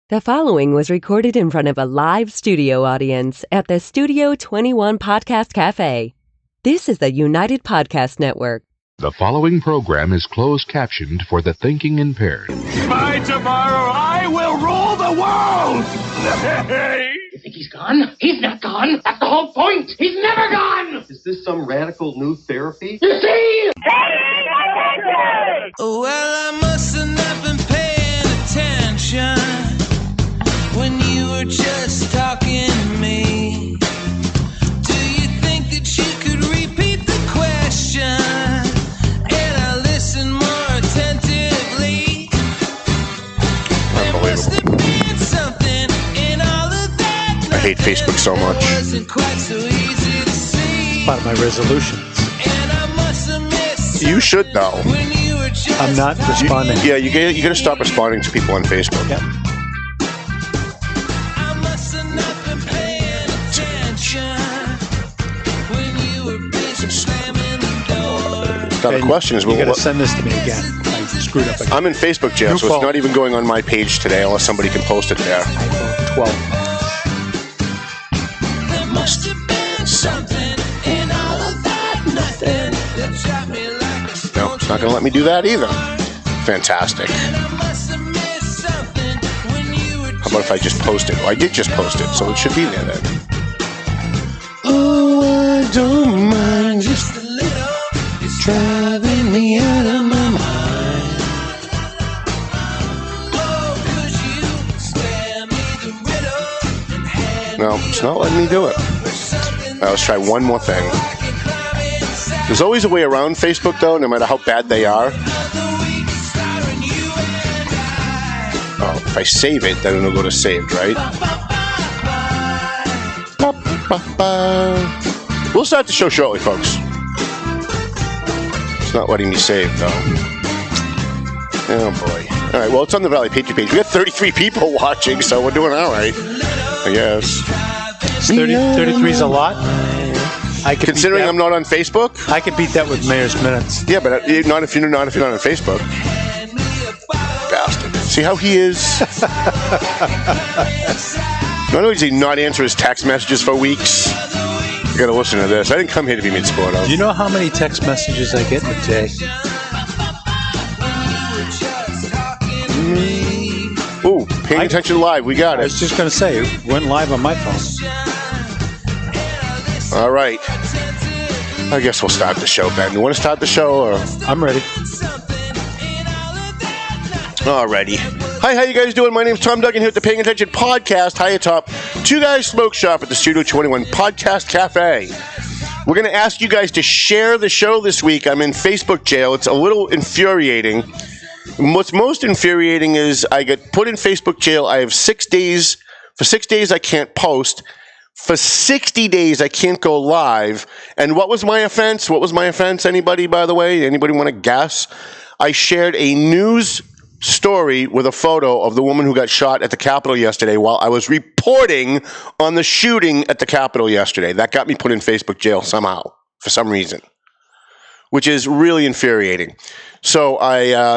The following was recorded in front of a live studio audience at the Studio 21 Podcast Cafe. This is the United Podcast Network. The following program is closed captioned for the thinking impaired. By tomorrow, I will rule the world! You think he's gone? He's not gone. That's the whole point. He's never gone. Is this some radical new therapy? You see? Well, I must have not been paying attention when you were just talking to me. Do you think that you could repeat the question? And I listen more attentively. There must have been something in all of that. I hate Facebook so much. It wasn't quite so easy to see. Part of my resolutions. And I must have missed You should though. when you were just I'm not responding. Yeah, you gotta stop responding to people on Facebook. Yep. I must have not been paying attention when you were busy slamming the door. Now the question is, You gotta send this to me again. I screwed up again. I'm in Facebook jail, New so fault. it's not even going on my page today unless somebody can post it there. 12. There must have been something in all of that nothing that shot me like a stone. No, it's not gonna let me do that either. Fantastic. And I must have missed something when you were How about if I just post it? Well, I did just post it, so it should be there then. Oh, I don't mind just just a little. It's driving me out of my mind. oh, could you spare me the riddle and hand No, it's not letting me do it. something All right, let's try one more thing. I can climb inside There's always a way around Facebook, though, no matter how bad they are. the week starring you and I. Oh, if I save it, then it'll go to saved, right? Ba-ba-ba. We'll start the show shortly, folks. It's not letting me save, though. Oh, boy. All right, well, it's on the Valley Patriot page. We got 33 people watching, so we're doing all right, I guess. 33 is a lot. I could Considering beat I'm not on Facebook? that. I could beat that with Mayor's Minutes. Yeah, but not if you're not on Facebook. Bastard. See how he is? Not only does he not answer his text messages for weeks, you gotta listen to this. I didn't come here to be made sport of. Do you know how many text messages I get in a day? Ooh, paying attention live. We got I it. was just going to say, it went live on my phone. All right. I guess we'll start the show, Ben. You want to start the show, or? I'm ready. Alrighty. Hi, how you guys doing? My name's Tom Duggan here at the Paying Attention Podcast. Hi atop Two Guys Smoke Shop at the Studio 21 Podcast Cafe. We're going to ask you guys to share the show this week. I'm in Facebook jail. It's a little infuriating. What's most infuriating is I get put in Facebook jail. I have 6 days. For 6 days, I can't post. For 60 days, I can't go live. And what was my offense? What was my offense? Anybody, by the way? Anybody want to guess? I shared a news story with a photo of the woman who got shot at the Capitol yesterday while I was reporting on the shooting at the Capitol yesterday. That got me put in Facebook jail somehow, for some reason, which is really infuriating. So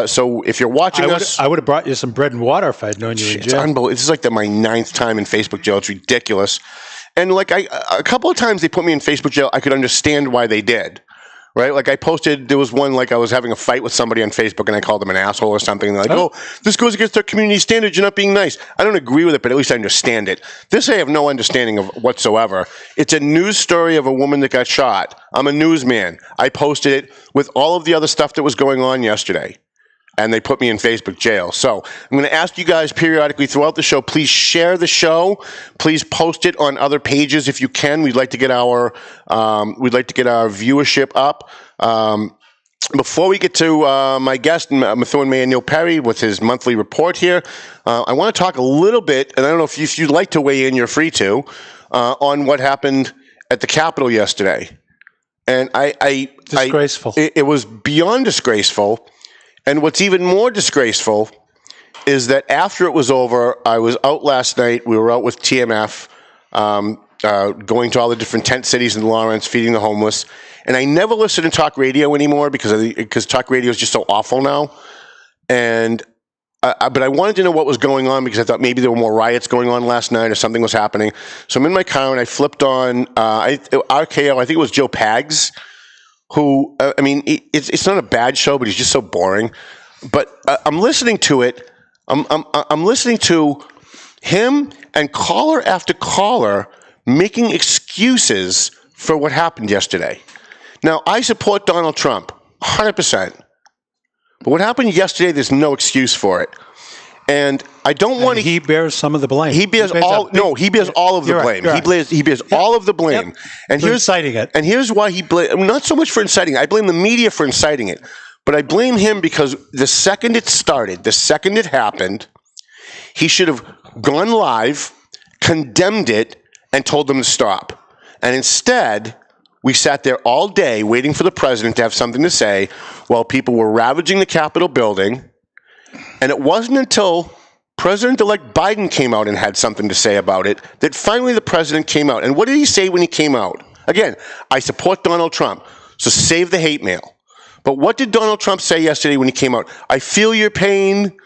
so if you're watching us, I would have brought you some bread and water if I'd known you were in it's jail. unbelievable. This is like my 9th time in Facebook jail. It's ridiculous. And like a couple of times they put me in Facebook jail, I could understand why they did. Right? Like I posted, there was one, like I was having a fight with somebody on Facebook and I called them an asshole or something. And they're like, oh, this goes against our community standards. You're not being nice. I don't agree with it, but at least I understand it. This I have no understanding of whatsoever. It's a news story of a woman that got shot. I'm a newsman. I posted it with all of the other stuff that was going on yesterday. And they put me in Facebook jail. So I'm going to ask you guys periodically throughout the show, please share the show. Please post it on other pages if you can. We'd like to get our viewership up. Before we get to my guest, Methuen Mayor Neil Perry, with his monthly report here, I want to talk a little bit, and I don't know if you'd like to weigh in, you're free to, on what happened at the Capitol yesterday. And Disgraceful. It was beyond disgraceful. And what's even more disgraceful is that after it was over, I was out last night. We were out with TMF, going to all the different tent cities in Lawrence, feeding the homeless. And I never listen to talk radio anymore because talk radio is just so awful now. And But I wanted to know what was going on because I thought maybe there were more riots going on last night or something was happening. So I'm in my car and I flipped on RKO. I think it was Joe Pags, who, I mean, it's not a bad show, but he's just so boring. But I'm listening to it. I'm listening to him and caller after caller making excuses for what happened yesterday. Now, I support Donald Trump, 100%. But what happened yesterday, there's no excuse for it. And I don't want to... He bears some of the blame. He bears all of the blame. He bears all of the blame. Yep. And For inciting it. And here's why he blames... Not so much for inciting it. I blame the media for inciting it. But I blame him because the second it started, the second it happened, he should have gone live, condemned it, and told them to stop. And instead... we sat there all day waiting for the president to have something to say while people were ravaging the Capitol building. And it wasn't until President-elect Biden came out and had something to say about it that finally the president came out. And what did he say when he came out? Again, I support Donald Trump, so save the hate mail. But what did Donald Trump say yesterday when he came out? I feel your pain.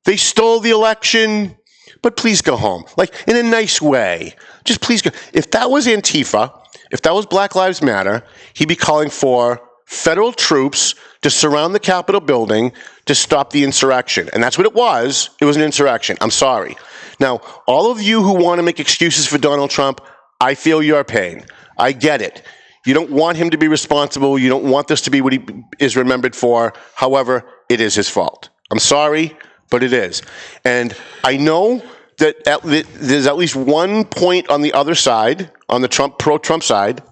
They stole the election, but please go home. Like, in a nice way. Just please go. If that was Antifa... if that was Black Lives Matter, he'd be calling for federal troops to surround the Capitol building to stop the insurrection. And that's what it was. It was an insurrection. I'm sorry. Now, all of you who want to make excuses for Donald Trump, I feel your pain. I get it. You don't want him to be responsible. You don't want this to be what he is remembered for. However, it is his fault. I'm sorry, but it is. And I know that there's at least one point on the other side, on the pro-Trump side,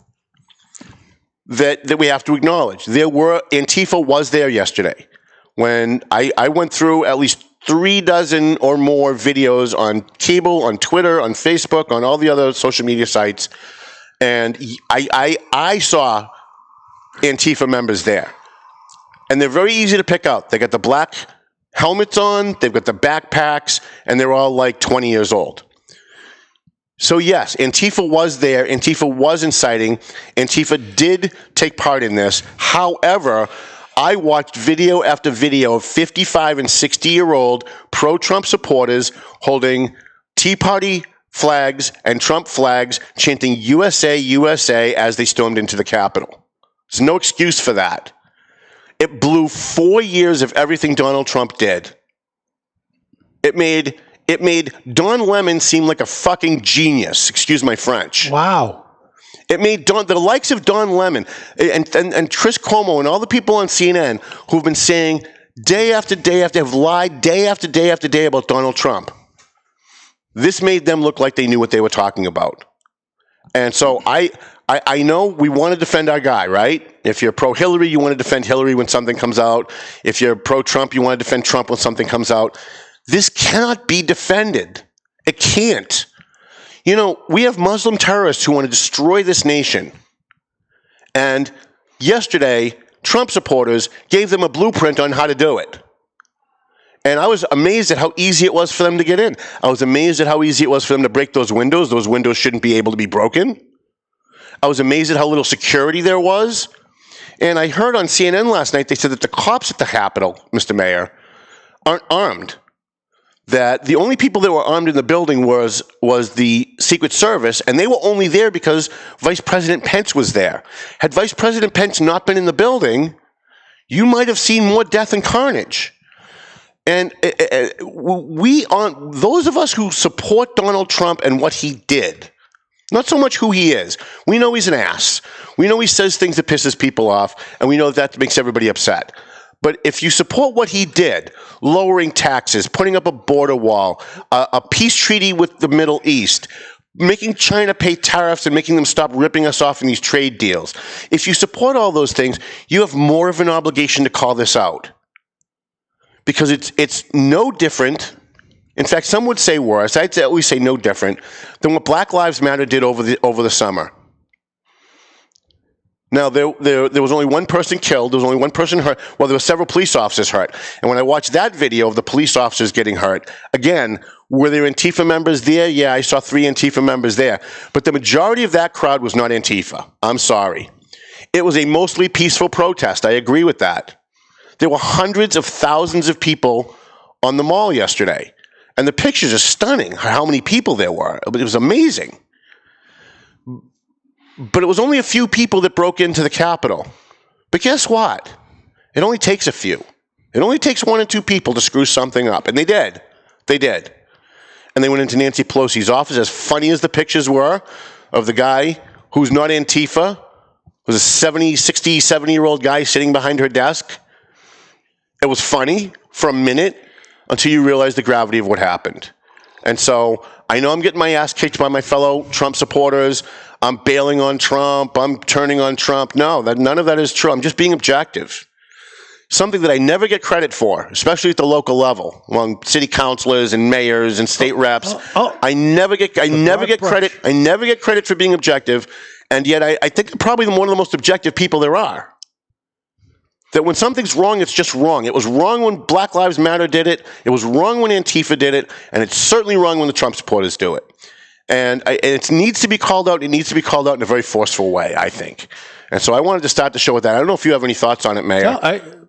that we have to acknowledge. Antifa was there yesterday. When I went through at least 36 or more videos on cable, on Twitter, on Facebook, on all the other social media sites, and I saw Antifa members there. And they're very easy to pick out. They got the black helmets on, they've got the backpacks, and they're all like 20 years old. So yes, Antifa was there. Antifa was inciting. Antifa did take part in this. However, I watched video after video of 55 and 60-year-old pro-Trump supporters holding Tea Party flags and Trump flags, chanting USA, USA as they stormed into the Capitol. There's no excuse for that. It blew 4 years of everything Donald Trump did. It made Don Lemon seem like a fucking genius. Excuse my French. Wow. It made the likes of Don Lemon and Chris Cuomo and all the people on CNN who've been saying day after day after have lied day after day after day about Donald Trump. This made them look like they knew what they were talking about. And so I know we want to defend our guy, right? If you're pro-Hillary, you want to defend Hillary when something comes out. If you're pro-Trump, you want to defend Trump when something comes out. This cannot be defended. It can't. You know, we have Muslim terrorists who want to destroy this nation. And yesterday, Trump supporters gave them a blueprint on how to do it. And I was amazed at how easy it was for them to get in. I was amazed at how easy it was for them to break those windows. Those windows shouldn't be able to be broken. I was amazed at how little security there was. And I heard on CNN last night, they said that the cops at the Capitol, Mr. Mayor, aren't armed. That the only people that were armed in the building was the Secret Service, and they were only there because Vice President Pence was there. Had Vice President Pence not been in the building, you might have seen more death and carnage. And those of us who support Donald Trump and what he did, not so much who he is. We know he's an ass. We know he says things that pisses people off, and we know that makes everybody upset. But if you support what he did, lowering taxes, putting up a border wall, a peace treaty with the Middle East, making China pay tariffs and making them stop ripping us off in these trade deals, if you support all those things, you have more of an obligation to call this out. Because it's no different. In fact, some would say worse. I'd always say no different than what Black Lives Matter did over the summer. Now, there was only one person killed. There was only one person hurt. Well, there were several police officers hurt. And when I watched that video of the police officers getting hurt, again, were there Antifa members there? Yeah, I saw 3 Antifa members there. But the majority of that crowd was not Antifa. I'm sorry. It was a mostly peaceful protest. I agree with that. There were hundreds of thousands of people on the mall yesterday. And the pictures are stunning, how many people there were. It was amazing. But it was only a few people that broke into the Capitol. But guess what? It only takes a few. It only takes 1 or 2 people to screw something up. And they did. They did. And they went into Nancy Pelosi's office. As funny as the pictures were of the guy who's not Antifa, was a 60, 70-year-old guy sitting behind her desk. It was funny for a minute until you realize the gravity of what happened. And so I know I'm getting my ass kicked by my fellow Trump supporters. I'm bailing on Trump. I'm turning on Trump. No, none of that is true. I'm just being objective. Something that I never get credit for, especially at the local level, among city councilors and mayors and state reps. I never get credit. I never get credit for being objective, and yet I think I'm probably one of the most objective people there are. That when something's wrong, it's just wrong. It was wrong when Black Lives Matter did it. It was wrong when Antifa did it, and it's certainly wrong when the Trump supporters do it. And it needs to be called out. It needs to be called out in a very forceful way, I think. And so I wanted to start the show with that. I don't know if you have any thoughts on it, Mayor.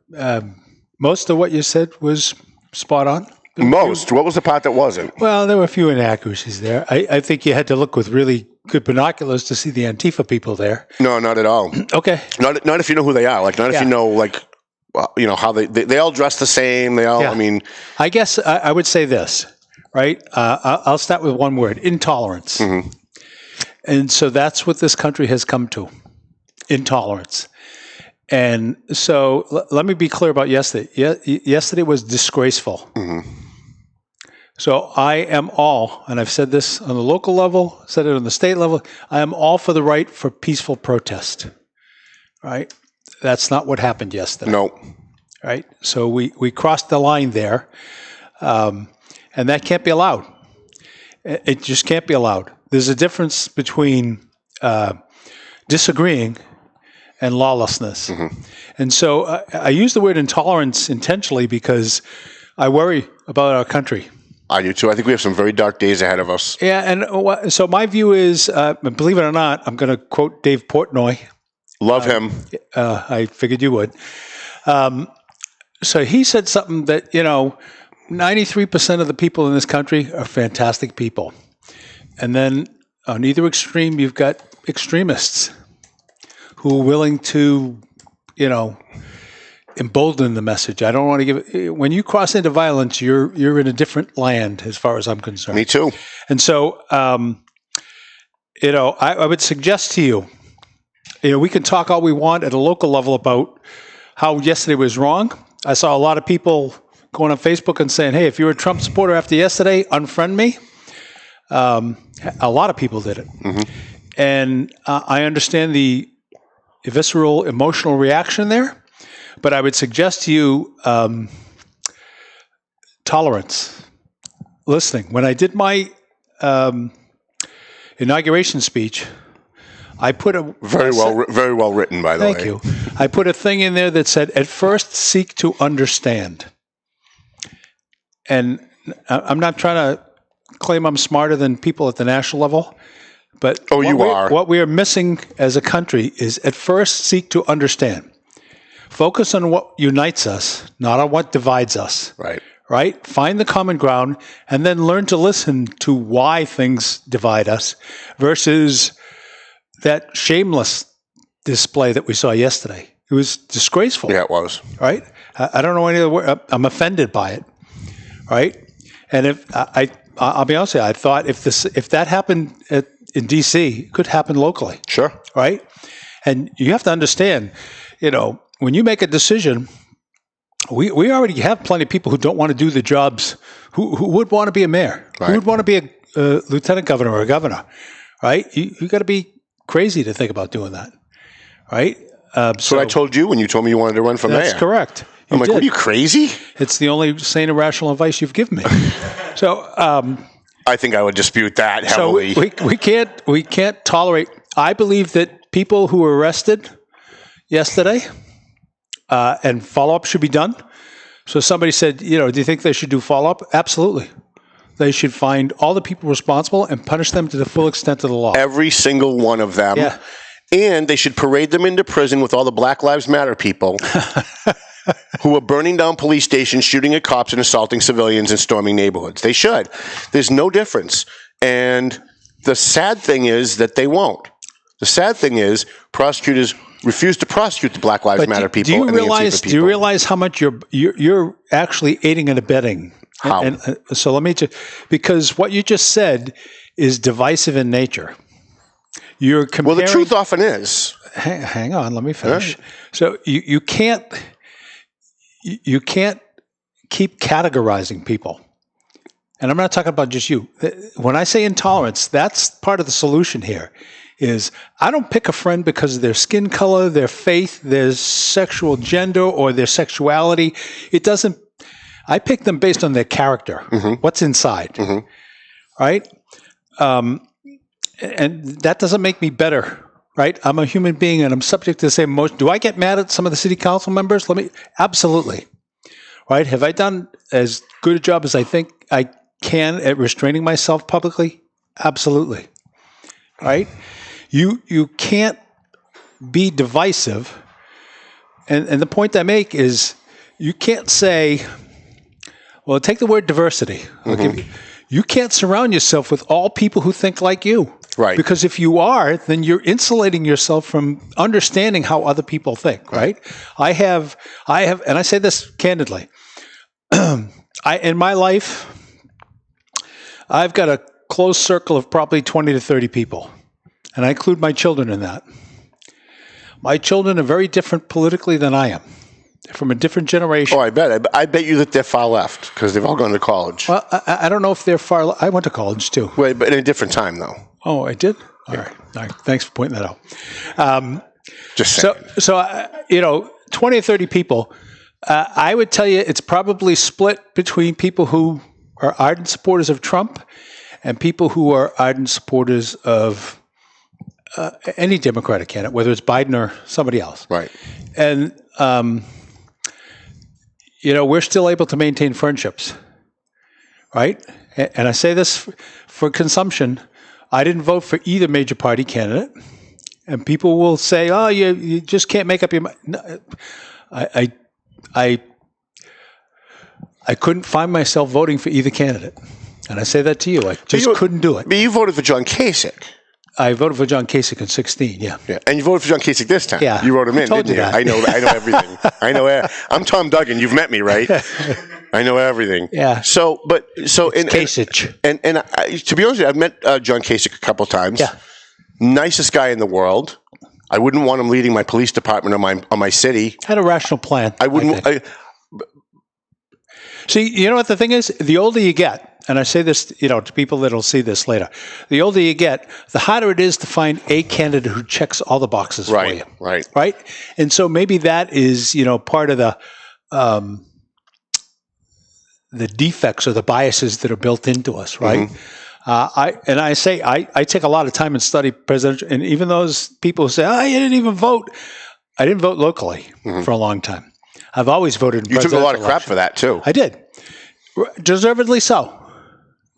No, most of what you said was spot on. Most? What was the part that wasn't? Well, there were a few inaccuracies there. I think you had to look with really good binoculars to see the Antifa people there. No, not at all. Okay. Not if you know who they are. Like, not if you know, like, how they all dress the same. They all, I guess I would say this, right? I'll start with one word, intolerance. Mm-hmm. And so that's what this country has come to, intolerance. And so let me be clear about yesterday. Yesterday was disgraceful. Mm-hmm. So I am all, and I've said this on the local level, said it on the state level, I am all for the right for peaceful protest. Right? That's not what happened yesterday. No. Right? So we crossed the line there, and that can't be allowed. It just can't be allowed. There's a difference between disagreeing and lawlessness. Mm-hmm. And so I use the word intolerance intentionally because I worry about our country. I do too. I think we have some very dark days ahead of us. Yeah, and so my view is, believe it or not, I'm going to quote Dave Portnoy. Love him. I figured you would. So he said something that, 93% of the people in this country are fantastic people. And then on either extreme, you've got extremists who are willing to, embolden the message. I don't want to give when you cross into violence, you're in a different land as far as I'm concerned. Me too. And so, I would suggest to you, we can talk all we want at a local level about how yesterday was wrong. I saw a lot of people going on Facebook and saying, hey, if you're a Trump supporter after yesterday, unfriend me. A lot of people did it. Mm-hmm. And I understand the visceral, emotional reaction there. But I would suggest to you tolerance, listening. When I did my inauguration speech, I put a very well written, by the way. Thank you. I put a thing in there that said, "At first, seek to understand." And I'm not trying to claim I'm smarter than people at the national level, but what we are missing as a country is at first seek to understand. Focus on what unites us, not on what divides us. Right. Right? Find the common ground and then learn to listen to why things divide us versus that shameless display that we saw yesterday. It was disgraceful. Yeah, it was. Right? I don't know any other word. I'm offended by it. Right? And if I'll be honest with you, I thought if that happened in D.C., it could happen locally. Sure. Right? And you have to understand, when you make a decision, we already have plenty of people who don't want to do the jobs, who would want to be a mayor, right. Who would want to be a lieutenant governor or a governor, right? You got to be crazy to think about doing that, right? So what I told you when you told me you wanted to run for mayor. That's correct. I'm like, what, are you crazy? It's the only sane and rational advice you've given me. So I think I would dispute that heavily. So we can't tolerate. I believe that people who were arrested yesterday. And follow-up should be done. So somebody said, do you think they should do follow-up? Absolutely. They should find all the people responsible and punish them to the full extent of the law. Every single one of them. Yeah. And they should parade them into prison with all the Black Lives Matter people who are burning down police stations, shooting at cops, and assaulting civilians and storming neighborhoods. They should. There's no difference. And the sad thing is that they won't. The sad thing is prosecutors refuse to prosecute the Black Lives Matter people. Do you and the Antifa realize? people. Do you realize how much you're actually aiding and abetting? How? So let me just, because what you just said is divisive in nature. You're comparing. Well, the truth often is. Hang on, let me finish. Right. So you can't keep categorizing people. And I'm not talking about just you. When I say intolerance, that's part of the solution here. Is I don't pick a friend because of their skin color, their faith, their sexual gender, or their sexuality. It doesn't. I pick them based on their character, what's inside, right? And that doesn't make me better, right? I'm a human being, and I'm subject to the same emotion. Do I get mad at some of the city council members? Absolutely, right? Have I done as good a job as I think I can at restraining myself publicly? Absolutely, right? You can't be divisive, and the point I make is you can't say, well, take the word diversity. You can't surround yourself with all people who think like you. Right. Because if you are, then you're insulating yourself from understanding how other people think, right? I have, and I say this candidly, in my life, I've got a close circle of probably 20 to 30 people, and I include my children in that. My children are very different politically than I am. They're from a different generation. Oh, I bet you that they're far left because they've all gone to college. Well, I don't know if they're far left. I went to college too. Wait, but in a different time, though. Oh, I did? All right. Thanks for pointing that out. Just saying. So 20 or 30 people, I would tell you it's probably split between people who are ardent supporters of Trump and people who are ardent supporters of any Democratic candidate, whether it's Biden or somebody else. Right. And, we're still able to maintain friendships, right? And I say this for consumption. I didn't vote for either major party candidate. And people will say, oh, you just can't make up your mind. No, I couldn't find myself voting for either candidate. And I say that to you. I just couldn't do it. But you voted for John Kasich. I voted for John Kasich in 2016, yeah. And you voted for John Kasich this time. Yeah. You wrote him in, told didn't you? that. I know everything. I'm Tom Duggan. You've met me, right? I know everything. Yeah. Kasich. And to be honest with you, I've met John Kasich a couple times. Yeah. Nicest guy in the world. I wouldn't want him leading my police department or my city. Had a rational plan. I wouldn't. See, you know what the thing is? The older you get, and I say this, to people that'll see this later, the older you get, the harder it is to find a candidate who checks all the boxes for you. Right. And so maybe that is, part of the defects or the biases that are built into us, right? I take a lot of time and study presidential, and even those people who say, oh, you didn't even vote. I didn't vote locally for a long time. I've always voted in presidential You took a lot of crap election. for that, too. I did. Deservedly so.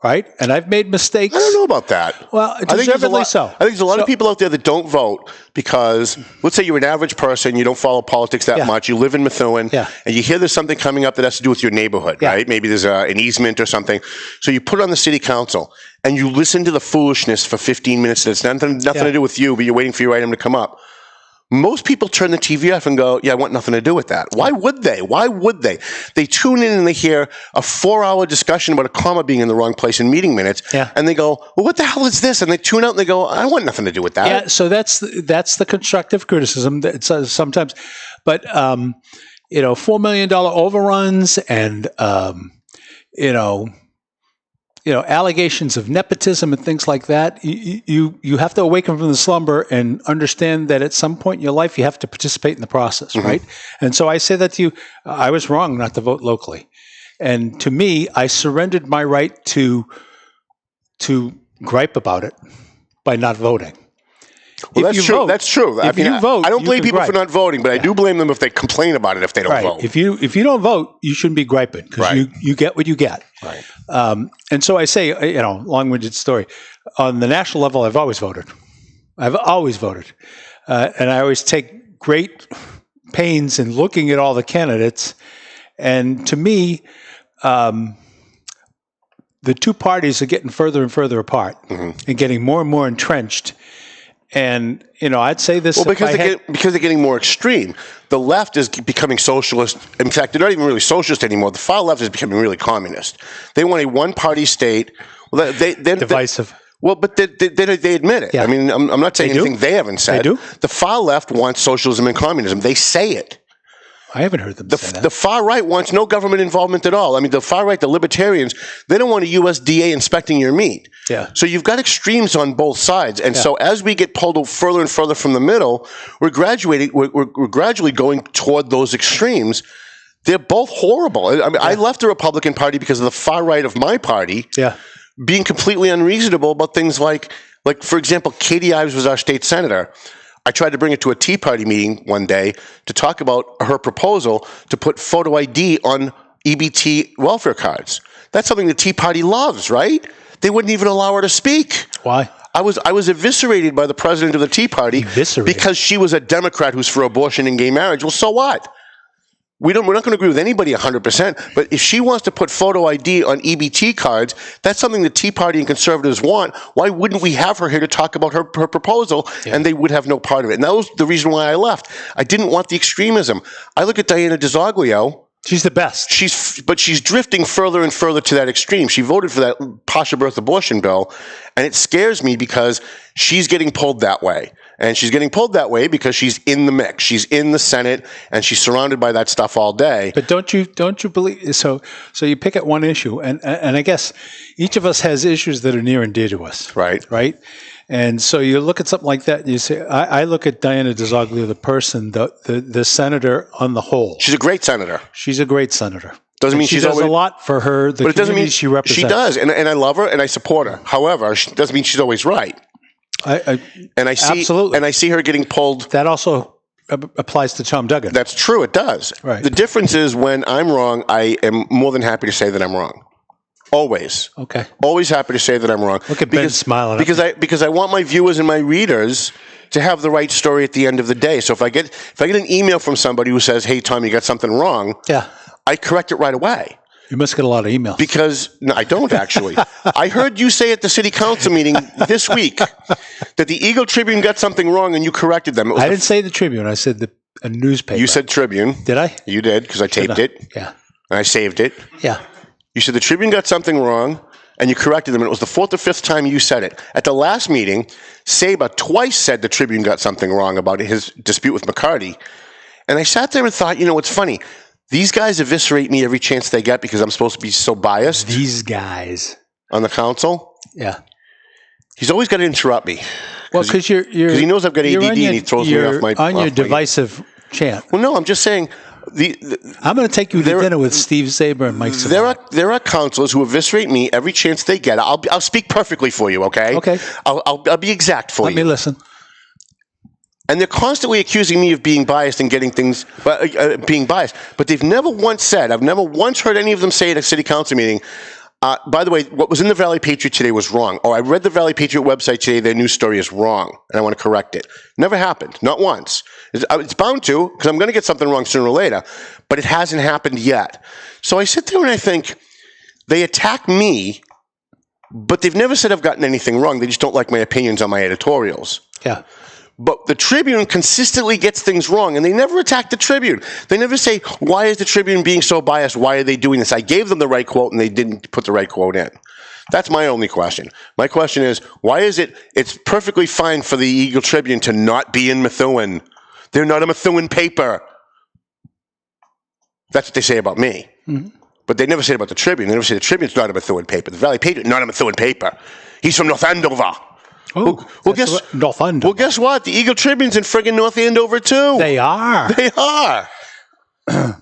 Right? And I've made mistakes. I don't know about that. Well, deservedly so. I think there's a lot of people out there that don't vote because, let's say you're an average person, you don't follow politics that much, you live in Methuen, and you hear there's something coming up that has to do with your neighborhood, right? Maybe there's an easement or something. So you put it on the city council, and you listen to the foolishness for 15 minutes that's nothing to do with you, but you're waiting for your item to come up. Most people turn the TV off and go, yeah, I want nothing to do with that. Why would they? They tune in and they hear a 4-hour discussion about a comma being in the wrong place in meeting minutes. Yeah. And they go, well, what the hell is this? And they tune out and they go, I want nothing to do with that. Yeah, so that's the constructive criticism that sometimes. But, $4 million overruns and, allegations of nepotism and things like that, you have to awaken from the slumber and understand that at some point in your life you have to participate in the process, right? And so I say that to you, I was wrong not to vote locally. And to me, I surrendered my right to gripe about it by not voting. Well, that's true. That's true. If you vote, I don't blame people for not voting, but I do blame them if they complain about it if they don't vote. If you don't vote, you shouldn't be griping because you get what you get. Right. And so I say, long-winded story. On the national level, I've always voted. And I always take great pains in looking at all the candidates, and to me, the two parties are getting further and further apart and getting more and more entrenched. And, I'd say this... Well, because they're getting more extreme. The left is becoming socialist. In fact, they're not even really socialist anymore. The far left is becoming really communist. They want a one-party state. Well, divisive. But they admit it. Yeah. I mean, I'm not saying anything they haven't said. They do? The far left wants socialism and communism. They say it. I haven't heard them say that. The far right wants no government involvement at all. I mean, the far right, the libertarians, they don't want a USDA inspecting your meat. Yeah. So you've got extremes on both sides. And so as we get pulled further and further from the middle, we're gradually going toward those extremes. They're both horrible. I mean, I left the Republican Party because of the far right of my party being completely unreasonable about things like, for example, Katie Ives was our state senator. I tried to bring it to a Tea Party meeting one day to talk about her proposal to put photo ID on EBT welfare cards. That's something the Tea Party loves, right? They wouldn't even allow her to speak. Why? I was eviscerated by the president of the Tea Party because she was a Democrat who's for abortion and gay marriage. Well, so what? We're not going to agree with anybody 100%, but if she wants to put photo ID on EBT cards, that's something the Tea Party and conservatives want. Why wouldn't we have her here to talk about her proposal, and they would have no part of it? And that was the reason why I left. I didn't want the extremism. I look at Diana DiZoglio. She's the best. But she's drifting further and further to that extreme. She voted for that partial birth abortion bill, and it scares me because she's getting pulled that way. And she's getting pulled that way because she's in the mix. She's in the Senate, and she's surrounded by that stuff all day. But don't you believe? So you pick at one issue, and I guess each of us has issues that are near and dear to us. Right. And so you look at something like that, and you say, I look at Diana DiZoglio, the person, the senator on the whole. She's a great senator. She's a great senator. Doesn't mean she she's does always, a lot for her. The but it doesn't mean she represents. She does, and I love her and I support her. However, it doesn't mean she's always right. I see, absolutely, and I see her getting pulled. That also applies to Tom Duggan. That's true. It does. Right. The difference is when I'm wrong, I am more than happy to say that I'm wrong. Always. Okay. Always happy to say that I'm wrong. Look at Ben smiling. Because I want my viewers and my readers to have the right story at the end of the day. So if I get an email from somebody who says, "Hey Tom, you got something wrong," I correct it right away. You must get a lot of emails. Because no, I don't actually. I heard you say at the city council meeting this week that the Eagle Tribune got something wrong and you corrected them. I didn't say the Tribune. I said a newspaper. You said Tribune. Did I? You did because I taped it. Yeah. And I saved it. Yeah. You said the Tribune got something wrong and you corrected them. And it was the fourth or fifth time you said it. At the last meeting, Saba twice said the Tribune got something wrong about his dispute with McCarty. And I sat there and thought, it's funny. These guys eviscerate me every chance they get because I'm supposed to be so biased. These guys. On the council? Yeah. He's always got to interrupt me. Well, because he knows I've got ADD and he throws me off my... on your divisive chant. Well, no, I'm just saying... I'm going to take you to dinner with Steve Saber and Mike Savant. There are councilors who eviscerate me every chance they get. I'll speak perfectly for you, okay? Okay. I'll be exact for you. Let me listen. And they're constantly accusing me of being biased and getting things, being biased. But they've never once said, I've never once heard any of them say at a city council meeting, by the way, what was in the Valley Patriot today was wrong. Oh, I read the Valley Patriot website today, their news story is wrong, and I want to correct it. Never happened, not once. It's bound to, because I'm going to get something wrong sooner or later, but it hasn't happened yet. So I sit there and I think, they attack me, but they've never said I've gotten anything wrong. They just don't like my opinions on my editorials. Yeah. But the Tribune consistently gets things wrong, and they never attack the Tribune. They never say, why is the Tribune being so biased? Why are they doing this? I gave them the right quote, and they didn't put the right quote in. That's my only question. My question is, why is it's perfectly fine for the Eagle Tribune to not be in Methuen. They're not a Methuen paper. That's what they say about me. Mm-hmm. But they never say it about the Tribune. They never say the Tribune's not a Methuen paper. The Valley Patriot, not a Methuen paper. He's from North Andover. Oh, well, guess what? The Eagle Tribune's in friggin' North Andover, too. They are. They are.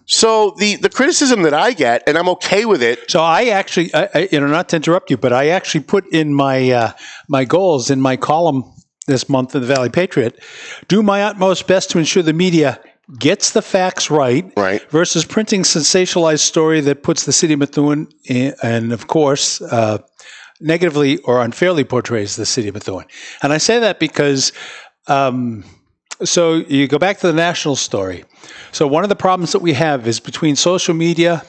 So the criticism that I get, and I'm okay with it. So I actually, not to interrupt you, but I actually put in my my goals in my column this month in the Valley Patriot, do my utmost best to ensure the media gets the facts right versus printing sensationalized story that puts the city of Methuen and, of course, negatively or unfairly portrays the city of Methuen. And I say that because So you go back to the national story. So one of the problems that we have is between social media,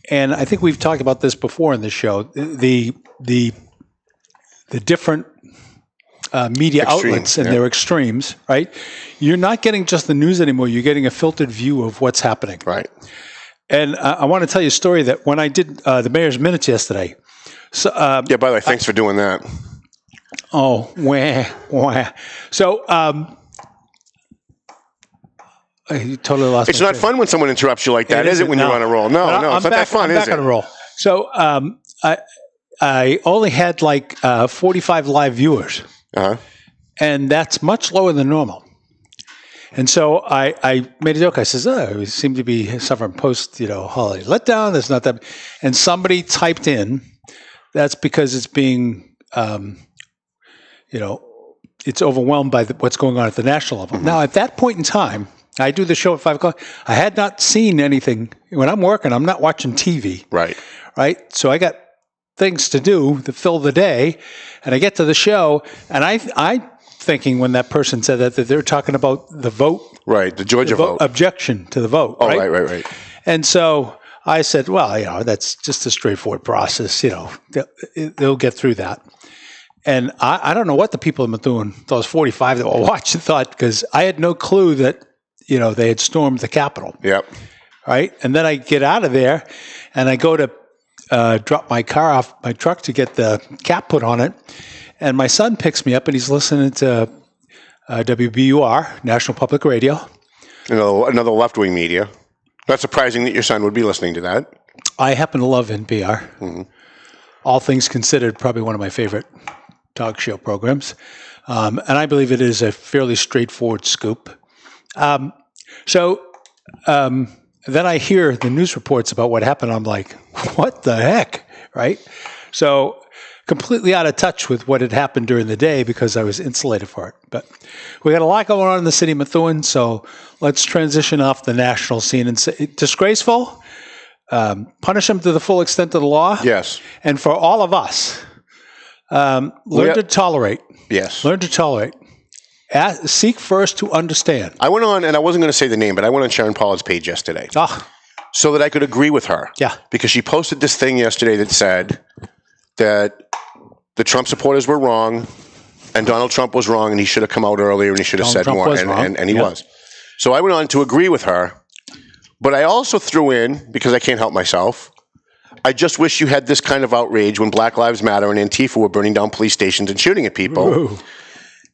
and I think we've talked about this before in the show, the different media outlets and their extremes, right? You're not getting just the news anymore. You're getting a filtered view of what's happening. Right. And I want to tell you a story that when I did the mayor's minutes yesterday. So, by the way, thanks for doing that. Oh, wah. So, you totally lost. It's not fun when someone interrupts you like that, is it? When you're on a roll, no, it's not that fun, is it? I'm back on a roll. So, I only had like 45 live viewers, and that's much lower than normal. And so I made a joke. I says, we seem to be suffering post-holiday letdown. There's not that. And somebody typed in, that's because it's being, it's overwhelmed by what's going on at the national level. Mm-hmm. Now, at that point in time, I do the show at 5 o'clock. I had not seen anything. When I'm working, I'm not watching TV. Right. So I got things to do to fill the day, and I get to the show, and I thinking when that person said that they're talking about the vote. Right, the Georgia vote. Objection to the vote. Oh, right. And so I said, well, that's just a straightforward process. They'll get through that. And I don't know what the people in Methuen, those 45 that were watching, thought, because I had no clue that, they had stormed the Capitol. Yep. Right? And then I get out of there, and I go to drop my car off my truck to get the cap put on it. And my son picks me up, and he's listening to WBUR, National Public Radio. Another left-wing media. Not surprising that your son would be listening to that. I happen to love NPR. Mm-hmm. All things considered, probably one of my favorite talk show programs. And I believe it is a fairly straightforward scoop. So then I hear the news reports about what happened. I'm like, what the heck, right? So completely out of touch with what had happened during the day because I was insulated for it. But we got a lot going on in the city of Methuen, so let's transition off the national scene and say disgraceful, punish them to the full extent of the law. Yes. And for all of us, learn to tolerate. Yes. Learn to tolerate. Seek first to understand. I went on, and I wasn't going to say the name, but I went on Sharon Pollard's page yesterday so that I could agree with her. Yeah. Because she posted this thing yesterday that said that the Trump supporters were wrong, and Donald Trump was wrong, and he should have come out earlier, and he should have said more, and he was. So I went on to agree with her, but I also threw in, because I can't help myself, I just wish you had this kind of outrage when Black Lives Matter and Antifa were burning down police stations and shooting at people. Ooh.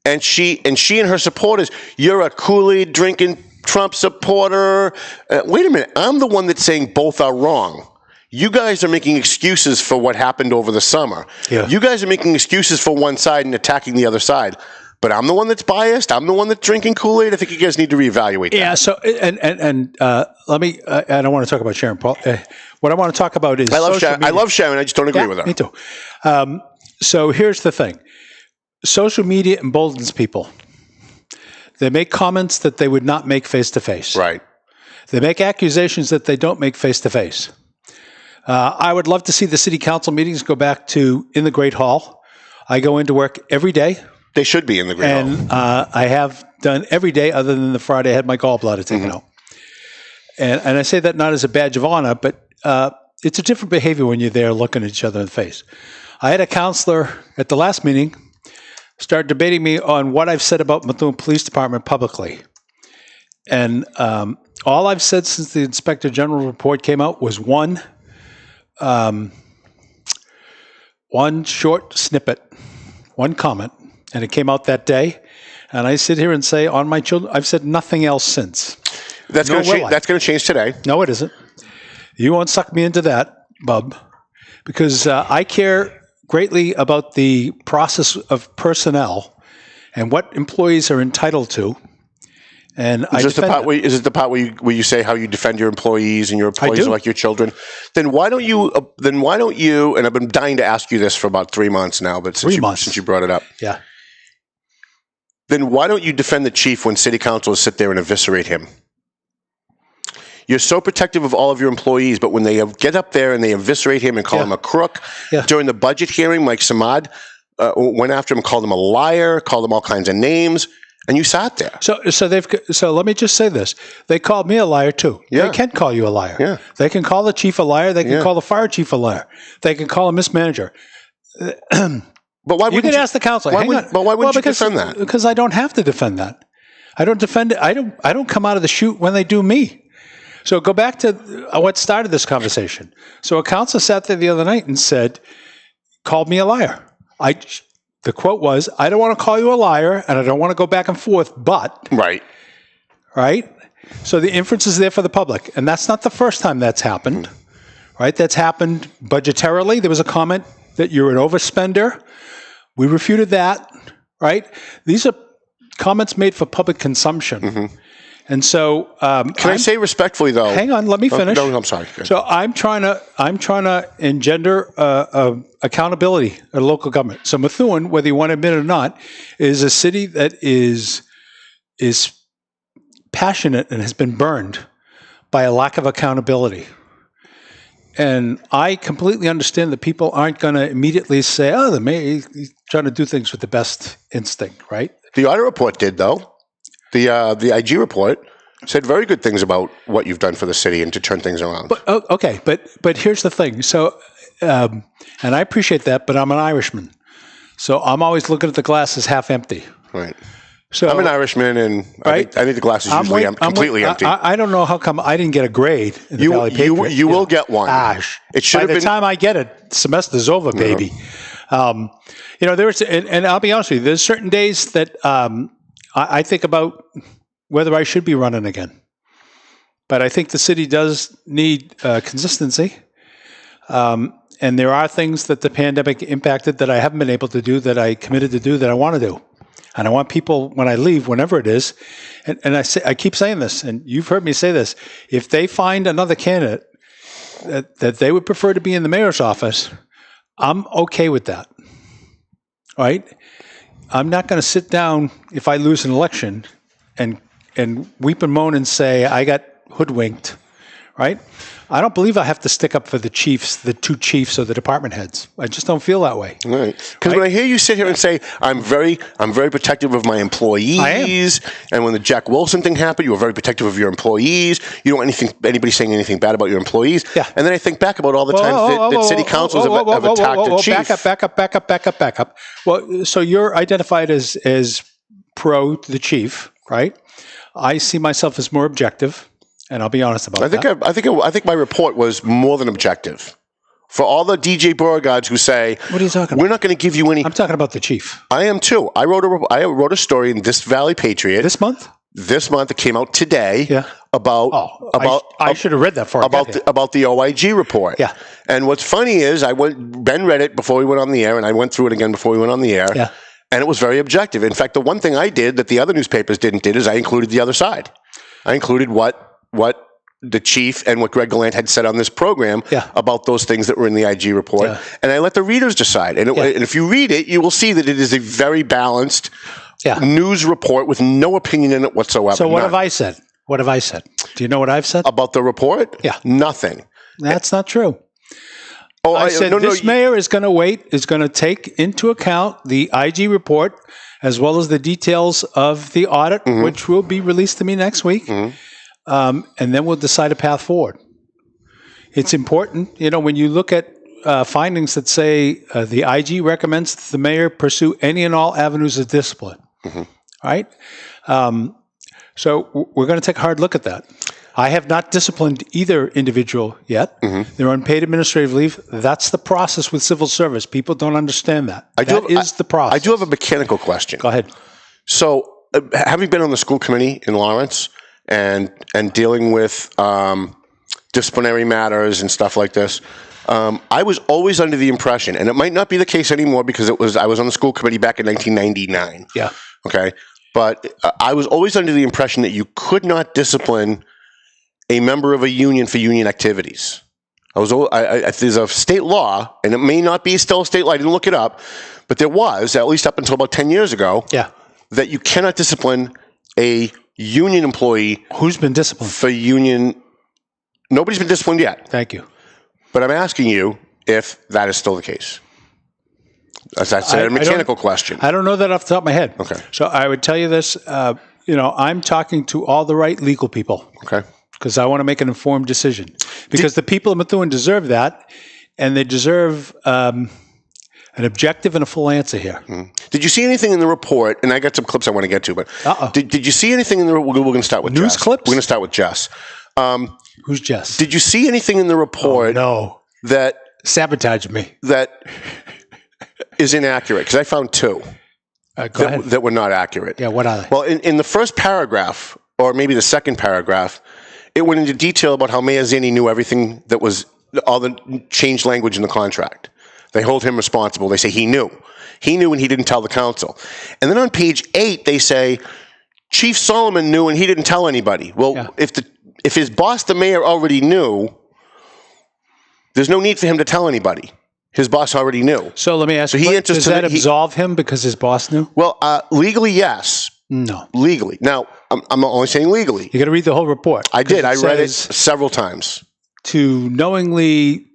And she and her supporters, you're a Kool-Aid drinking Trump supporter. Wait a minute, I'm the one that's saying both are wrong. You guys are making excuses for what happened over the summer. Yeah. You guys are making excuses for one side and attacking the other side. But I'm the one that's biased. I'm the one that's drinking Kool-Aid. I think you guys need to reevaluate that. Yeah. So and let me. I don't want to talk about Sharon Paul. What I want to talk about is I love Sharon. I just don't agree with her. Me too. So here's the thing. Social media emboldens people. They make comments that they would not make face-to-face. Right. They make accusations that they don't make face-to-face. I would love to see the city council meetings go back to in the Great Hall. I go into work every day. They should be in the Great Hall. And I have done every day other than the Friday I had my gallbladder taken out. And I say that not as a badge of honor, but it's a different behavior when you're there looking at each other in the face. I had a counselor at the last meeting start debating me on what I've said about Methuen Police Department publicly. And all I've said since the Inspector General report came out was one short snippet, one comment, and it came out that day. And I sit here and say, on my children, I've said nothing else since. That's going to change today. No, it isn't. You won't suck me into that, bub, because I care greatly about the process of personnel and what employees are entitled to. And is it the part where you say how you defend your employees and your employees are like your children? Then why don't you? And I've been dying to ask you this for about 3 months now, but since you brought it up, yeah. Then why don't you defend the chief when city councilors sit there and eviscerate him? You're so protective of all of your employees, but when they get up there and they eviscerate him and call him a crook, during the budget hearing, Mike Samad went after him, called him a liar, called him all kinds of names. And you sat there. So let me just say this. They called me a liar too. Yeah. They can call you a liar. Yeah. They can call the chief a liar. They can call the fire chief a liar. They can call a mismanager. But why You can ask the counselor. Why wouldn't you defend that? Because I don't have to defend that. I don't defend it. I don't come out of the chute when they do me. So go back to what started this conversation. So a counselor sat there the other night and called me a liar. The quote was, I don't want to call you a liar, and I don't want to go back and forth, but... Right. So the inference is there for the public, and that's not the first time that's happened, right? That's happened budgetarily. There was a comment that you're an overspender. We refuted that, right? These are comments made for public consumption. Mm-hmm. And so... Can I say respectfully, though... Hang on, let me finish. No, I'm sorry. So I'm trying to engender accountability at local government. So Methuen, whether you want to admit it or not, is a city that is passionate and has been burned by a lack of accountability. And I completely understand that people aren't going to immediately say, oh, the mayor, he's trying to do things with the best instinct, right? The audit report did, though. The IG report said very good things about what you've done for the city and to turn things around. But here's the thing. So, and I appreciate that, but I'm an Irishman. So I'm always looking at the glass as half empty. Right. So I'm an Irishman, and right? I think the glass is usually completely empty. I don't know how come I didn't get a grade in the Valley Patriot. You will get one. Gosh. It should By have the been. time I get it, semester's over, baby. There's, and I'll be honest with you, there's certain days that I think about whether I should be running again. But I think the city does need consistency. And there are things that the pandemic impacted that I haven't been able to do, that I committed to do, that I want to do. And I want people, when I leave, whenever it is, and I keep saying this, and you've heard me say this, if they find another candidate that they would prefer to be in the mayor's office, I'm okay with that. Right? I'm not going to sit down if I lose an election and weep and moan and say, I got hoodwinked, right? I don't believe I have to stick up for the chiefs, the two chiefs or the department heads. I just don't feel that way. Right. Because when I hear you sit here and say, I'm very protective of my employees. I am. And when the Jack Wilson thing happened, you were very protective of your employees. You don't want anybody saying anything bad about your employees. Yeah. And then I think back about all the times that city councils have attacked a chief. Back up. Well, so you're identified as pro the chief, right? I see myself as more objective. And I'll be honest about that. I think my report was more than objective. For all the DJ Beauregards who say, "What are you talking about? We're not going to give you any." I'm talking about the chief. I am too. I wrote a story in this Valley Patriot this month. It came out today. Yeah. I should have read that about the OIG report. Yeah. And what's funny is Ben read it before we went on the air, and I went through it again before we went on the air. Yeah. And it was very objective. In fact, the one thing I did that the other newspapers did is I included the other side. I included what the chief and what Greg Gallant had said on this program about those things that were in the IG report. Yeah. And I let the readers decide. And if you read it, you will see that it is a very balanced news report with no opinion in it whatsoever. So what have I said? Do you know what I've said? About the report? Yeah. Nothing. That's not true. I said mayor is going to take into account the IG report as well as the details of the audit, which will be released to me next week. Mm-hmm. And then we'll decide a path forward. It's important, when you look at findings that say the IG recommends that the mayor pursue any and all avenues of discipline, right? So we're going to take a hard look at that. I have not disciplined either individual yet. Mm-hmm. They're on paid administrative leave. That's the process with civil service. People don't understand that. That is the process. I do have a mechanical question. Go ahead. So having been on the school committee in Lawrence and dealing with disciplinary matters and stuff like this, I was always under the impression, and it might not be the case anymore because I was on the school committee back in 1999. Yeah. Okay. But I was always under the impression that you could not discipline a member of a union for union activities. There's a state law, and it may not be still a state law. I didn't look it up, but there was, at least up until about 10 years ago, that you cannot discipline a union employee. Who's been disciplined? For union. Nobody's been disciplined yet. Thank you. But I'm asking you if that is still the case. That's a mechanical question. I don't know that off the top of my head. Okay. So I would tell you this. I'm talking to all the right legal people. Okay. Because I want to make an informed decision. Because the people of Methuen deserve that, and they deserve an objective and a full answer here. Did you see anything in the report? And I got some clips I want to get to, but did you see anything in the report? We're going to start with news Jess. clips? We're going to start with Jess. Who's Jess? Did you see anything in the report that sabotaged me? That is inaccurate? Because I found two that were not accurate. Yeah, what are they? Well, in the first paragraph, or maybe the second paragraph, it went into detail about how Mayor Zanni knew everything that was all the changed language in the contract. They hold him responsible. They say he knew. He knew and he didn't tell the council. And then on page 8, they say Chief Solomon knew and he didn't tell anybody. Well, if his boss, the mayor, already knew, there's no need for him to tell anybody. His boss already knew. So let me ask you, does that absolve him because his boss knew? Well, legally, yes. No. Legally. Now, I'm only saying legally. You got to read the whole report. I did. I read it several times. To knowingly,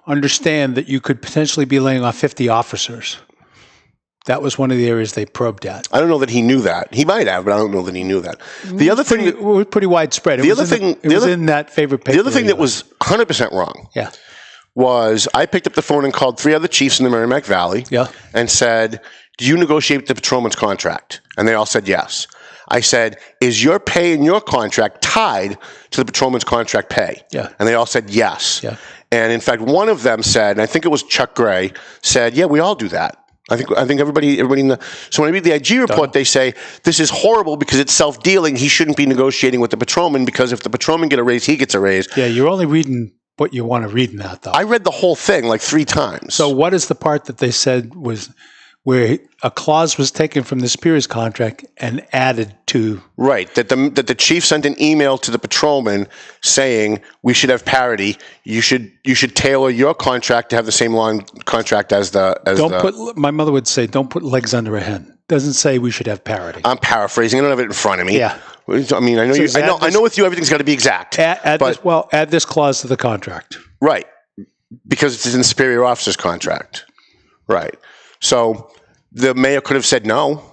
understand that you could potentially be laying off 50 officers. That was one of the areas they probed at. I don't know that he knew that. He might have, but I don't know that he knew that. The other thing it was pretty widespread. It was in that favorite paper. The other thing that was 100% wrong. Yeah. Was I picked up the phone and called 3 other chiefs in the Merrimack Valley and said, do you negotiate the patrolman's contract? And they all said yes. I said, is your pay in your contract tied to the patrolman's contract pay? Yeah. And they all said yes. Yeah. And in fact, one of them said, and I think it was Chuck Gray, said, yeah, we all do that. I think everybody in the... So when I read the IG report, they say, this is horrible because it's self-dealing. He shouldn't be negotiating with the patrolman because if the patrolman get a raise, he gets a raise. Yeah, you're only reading what you want to read in that, though. I read the whole thing like 3 times. So what is the part that they said was where a clause was taken from the Superior's contract and added to? Right, that the chief sent an email to the patrolman saying we should have parity. You should tailor your contract to have the same long contract as the. My mother would say, don't put legs under a hen. Doesn't say we should have parity. I'm paraphrasing. I don't have it in front of me. Yeah. I mean, I know. I know with you, everything's got to be exact. Add this clause to the contract. Right, because it's in the superior officer's contract. Right. So the mayor could have said no.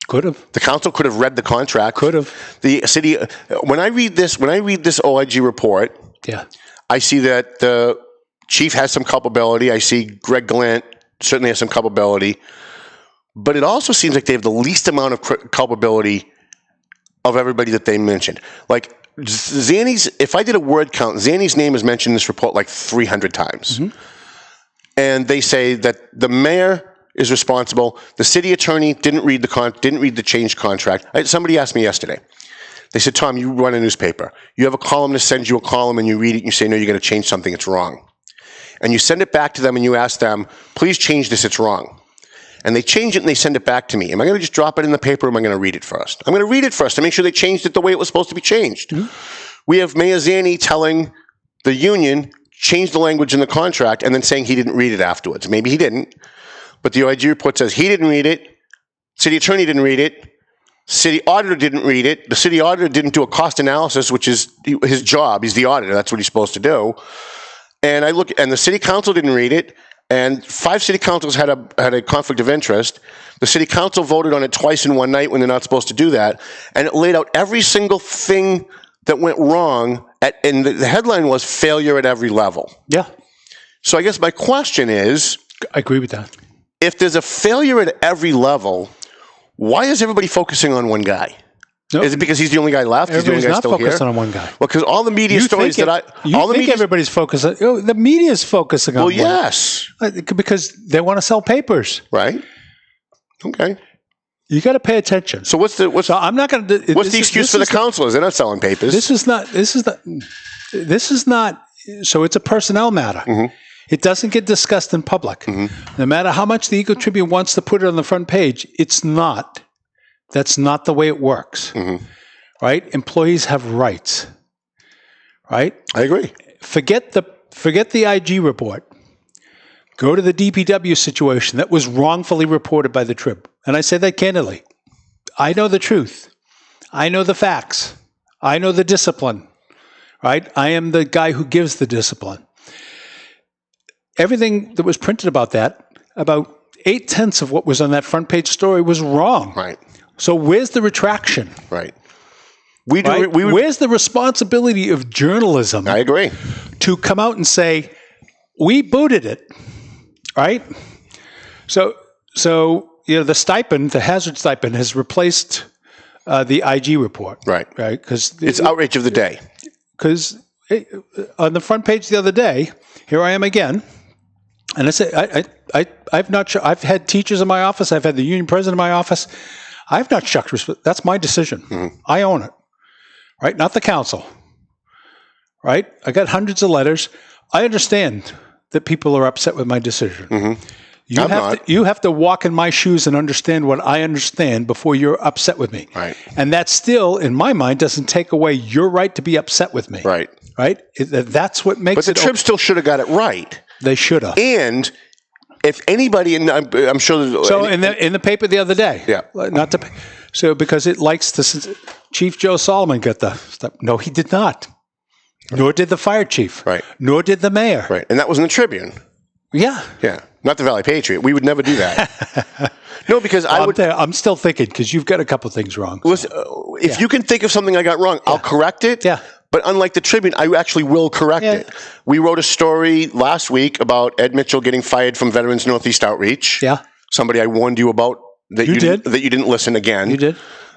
Could have. The council could have read the contract. Could have. The city. When I read this OIG report, I see that the chief has some culpability. I see Greg Gallant certainly has some culpability, but it also seems like they have the least amount of culpability of everybody that they mentioned. Like Zanni's, if I did a word count, Zanni's name is mentioned in this report like 300 times. Mm-hmm. And they say that the mayor is responsible. The city attorney didn't read the changed contract. Somebody asked me yesterday. They said, Tom, you run a newspaper. You have a columnist sends you a column and you read it and you say, no, you're going to change something. It's wrong. And you send it back to them and you ask them, please change this. It's wrong. And they change it and they send it back to me. Am I going to just drop it in the paper or am I going to read it first? I'm going to read it first to make sure they changed it the way it was supposed to be changed. Mm-hmm. We have Mayor Zanni telling the union, change the language in the contract, and then saying he didn't read it afterwards. Maybe he didn't, but the OIG report says he didn't read it, city attorney didn't read it, city auditor didn't read it, the city auditor didn't do a cost analysis, which is his job. He's the auditor. That's what he's supposed to do. And the city council didn't read it. And 5 city councils had a conflict of interest. The city council voted on it twice in one night when they're not supposed to do that. And it laid out every single thing that went wrong. And the headline was failure at every level. Yeah. So I guess my question is... I agree with that. If there's a failure at every level, why is everybody focusing on one guy? Nope. Is it because he's the only guy left? He's the only guy still here? Everybody's not focused on one guy. Well, because all the media stories everybody's focusing on... the media's focusing on one. Well, yes. Because they want to sell papers. Right. Okay. You got to pay attention. So I'm not going to... What's the excuse for the councilors? They're not selling papers. This is not... So it's a personnel matter. Mm-hmm. It doesn't get discussed in public. Mm-hmm. No matter how much the Eagle Tribune wants to put it on the front page, it's not. That's not the way it works. Mm-hmm. Right? Employees have rights. Right? I agree. Forget the IG report. Go to the DPW situation that was wrongfully reported by the Trib. And I say that candidly. I know the truth. I know the facts. I know the discipline. Right? I am the guy who gives the discipline. Everything that was printed about that, about 8/10 of what was on that front page story was wrong. Right. So where's the retraction? Right. Where's the responsibility of journalism? I agree. To come out and say, we booted it, right? So the stipend, the hazard stipend, has replaced the IG report. Right. Because it's outrage of the day. Because on the front page the other day, here I am again, and I say, I've had teachers in my office, I've had the union president in my office, I've not shucked respect. That's my decision. Mm-hmm. I own it, right? Not the council, right? I got hundreds of letters. I understand that people are upset with my decision. Mm-hmm. You have to walk in my shoes and understand what I understand before you're upset with me. Right. And that still, in my mind, doesn't take away your right to be upset with me. Right. Right? That's what makes it. But the Trib still should have got it right. They should have. And if anybody, and I'm sure. So in the paper the other day. Yeah. So because it likes to, Chief Joe Solomon got the stuff. No, he did not. Right. Nor did the fire chief. Right. Nor did the mayor. Right. And that was in the Tribune. Yeah. Yeah. Not the Valley Patriot. We would never do that. No, because I'm still thinking, because you've got a couple things wrong. Listen, if you can think of something I got wrong, I'll correct it. Yeah. But unlike the Tribune, I actually will correct it. We wrote a story last week about Ed Mitchell getting fired from Veterans Northeast Outreach. Yeah. Somebody I warned you about that you didn't listen again. You did.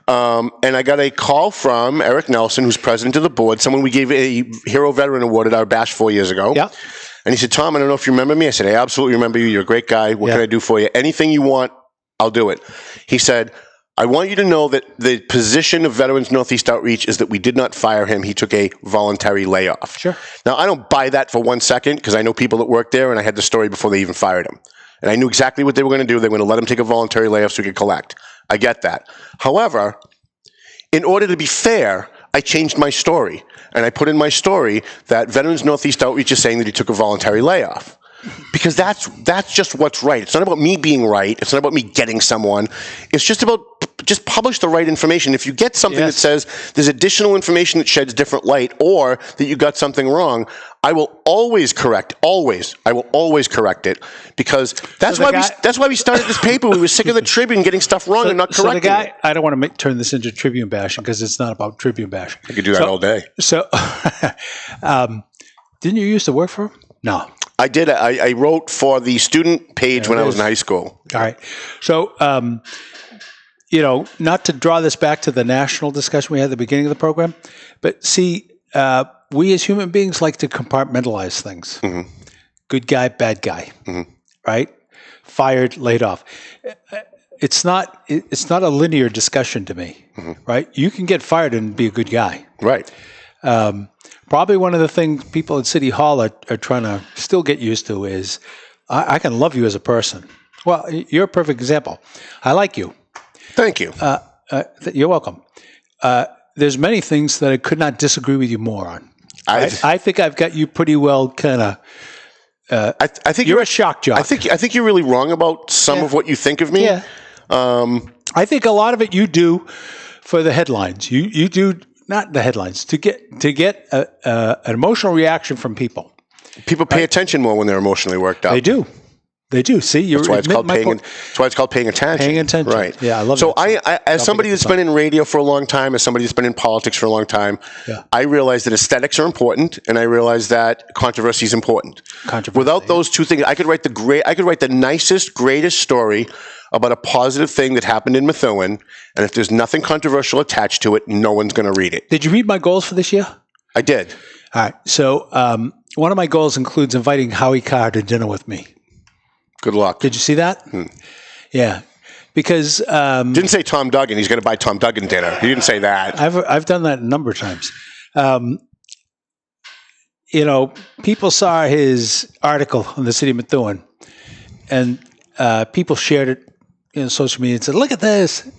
And I got a call from Eric Nelson, who's president of the board, someone we gave a Hero Veteran Award at our bash 4 years ago. Yeah. And he said, Tom, I don't know if you remember me. I said, I absolutely remember you. You're a great guy. What can I do for you? Anything you want, I'll do it. He said, I want you to know that the position of Veterans Northeast Outreach is that we did not fire him. He took a voluntary layoff. Sure. Now, I don't buy that for 1 second because I know people that work there, and I had the story before they even fired him. And I knew exactly what they were going to do. They were going to let him take a voluntary layoff so he could collect. I get that. However, in order to be fair, I changed my story. And I put in my story that Veterans Northeast Outreach is saying that he took a voluntary layoff. Because that's just what's right. It's not about me being right. It's not about me getting someone. It's just about just publish the right information. If you get something that says there's additional information that sheds different light or that you got something wrong, I will always correct. Always. I will always correct it because that's why we started this paper. We were sick of the Tribune getting stuff wrong and not correcting it. I don't want to turn this into Tribune bashing because it's not about Tribune bashing. I could do that all day. So, didn't you used to work for him? No. I did. I wrote for the student page when I was in high school. All right. So, not to draw this back to the national discussion we had at the beginning of the program, but see, we as human beings like to compartmentalize things. Mm-hmm. Good guy, bad guy, right? Fired, laid off. It's not a linear discussion to me, right? You can get fired and be a good guy. Right. Probably one of the things people at City Hall are trying to still get used to is I can love you as a person. Well, you're a perfect example. I like you. Thank you. You're welcome. There's many things that I could not disagree with you more on. I think I've got you pretty well kind of. I think you're a shock jock. I think you're really wrong about some of what you think of me. Yeah. I think a lot of it you do for the headlines. You do. Not the headlines, to get an emotional reaction from people. People pay attention more when they're emotionally worked up. They do. See, that's why it's called paying attention. Paying attention. Right. Yeah, I love it. So I as somebody that's been in radio for a long time, as somebody that's been in politics for a long time, I realize that aesthetics are important, and I realize that controversy is important. Without those two things, I could write the nicest, greatest story about a positive thing that happened in Methuen, and if there's nothing controversial attached to it, no one's going to read it. Did you read my goals for this year? I did. All right. So one of my goals includes inviting Howie Carr to dinner with me. Good luck. Did you see that? Yeah. Because didn't say Tom Duggan. He's going to buy Tom Duggan dinner. He didn't say that. I've done that a number of times. People saw his article on the city of Methuen, and people shared it in social media and said, "Look at this."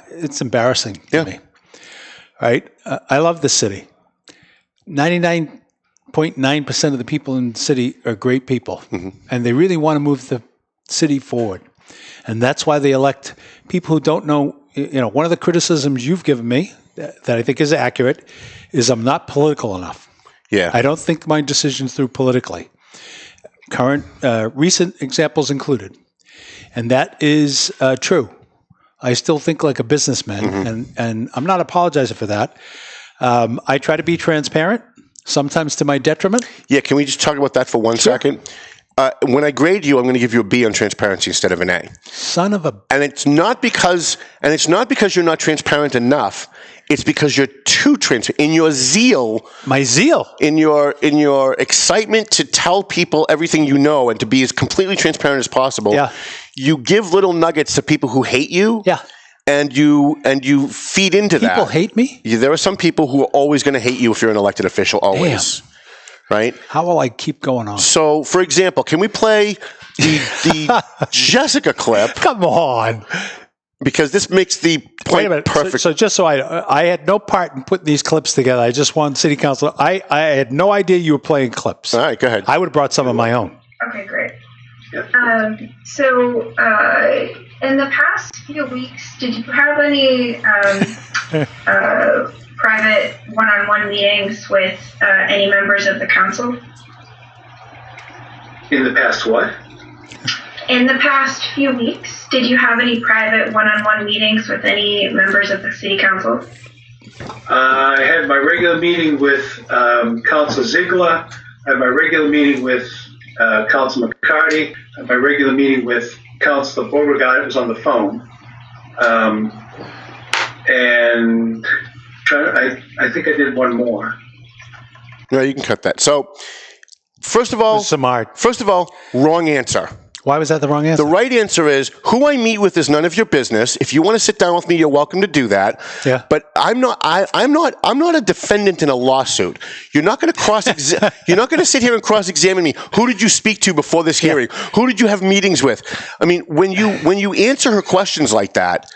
It's embarrassing to me. Right? I love the city. 99.9% of the people in the city are great people, and they really want to move the city forward. And that's why they elect people who don't know. One of the criticisms you've given me that I think is accurate is I'm not political enough. Yeah. I don't think my decisions through politically. Recent examples included And that is true. I still think like a businessman, and I'm not apologizing for that. I try to be transparent, sometimes to my detriment. Yeah, can we just talk about that for one second? When I grade you, I'm going to give you a B on transparency instead of an A. Son of a... And it's not because you're not transparent enough. It's because you're too transparent. In your zeal, my zeal, in your excitement to tell people everything you know and to be as completely transparent as possible, you give little nuggets to people who hate you. Yeah. And you feed into that. People hate me? Yeah, there are some people who are always going to hate you if you're an elected official, always. Damn. Right? How will I keep going on? So, for example, can we play the Jessica clip? Come on. Because this makes the point perfect. So just so I had no part in putting these clips together. I just won city council. I had no idea you were playing clips. All right, go ahead. I would have brought some of my own. Okay, great. In the past few weeks, did you have any private one-on-one meetings with any members of the council? In the past what? In the past few weeks, did you have any private one-on-one meetings with any members of the city council? I had my regular meeting with Councilor Ziegler. I had my regular meeting with Councilor McCarty. I had my regular meeting with Councilor Beauregard. It was on the phone. And I think I did one more. No, you can cut that. So, first of all, wrong answer. Why was that the wrong answer? The right answer is, who I meet with is none of your business. If you want to sit down with me, you're welcome to do that. Yeah. But I'm not a defendant in a lawsuit. You're not going to you're not going to sit here and cross-examine me. Who did you speak to before this hearing? Who did you have meetings with? I mean, when you answer her questions like that,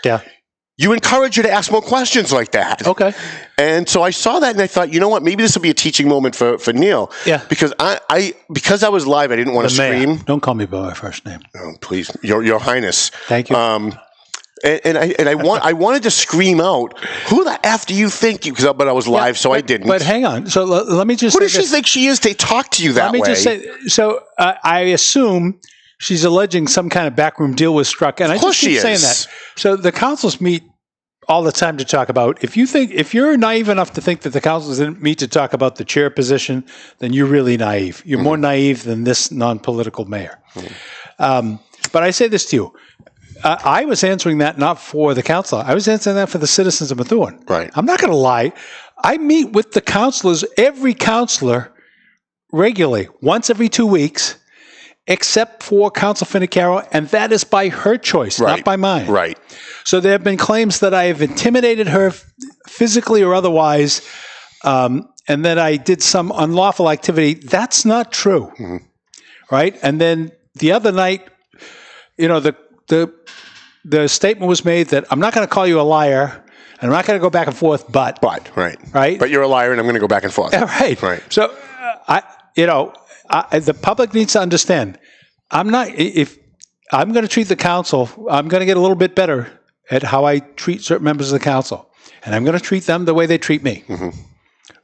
you encourage her to ask more questions like that. Okay. And so I saw that and I thought, you know what, maybe this will be a teaching moment for Neil. Yeah. Because because I was live, I didn't want to scream. Don't call me by my first name. Oh, please, Your Highness. Thank you. I wanted to scream out, who the F do you think but I was live, so I didn't. But hang on. So let me just Who does she think she is to talk to you that way? Let me just say, so I assume she's alleging some kind of backroom deal was struck, and I just keep saying that. So the councils meet all the time to talk about. If you're naive enough to think that the councils didn't meet to talk about the chair position, then you're really naive. You're more naive than this non-political mayor. But I say this to you. I was answering that not for the council. I was answering that for the citizens of Methuen. Right. I'm not going to lie. I meet with the councilors, every councilor, regularly, once every 2 weeks, except for Council Finicaro, and that is by her choice, not by mine. Right. So there have been claims that I have intimidated her physically or otherwise, and that I did some unlawful activity. That's not true, right? And then the other night, the statement was made that I'm not going to call you a liar, and I'm not going to go back and forth, but right. But you're a liar, and I'm going to go back and forth. Right. So the public needs to understand. If I'm going to treat the council, I'm going to get a little bit better at how I treat certain members of the council, and I'm going to treat them the way they treat me.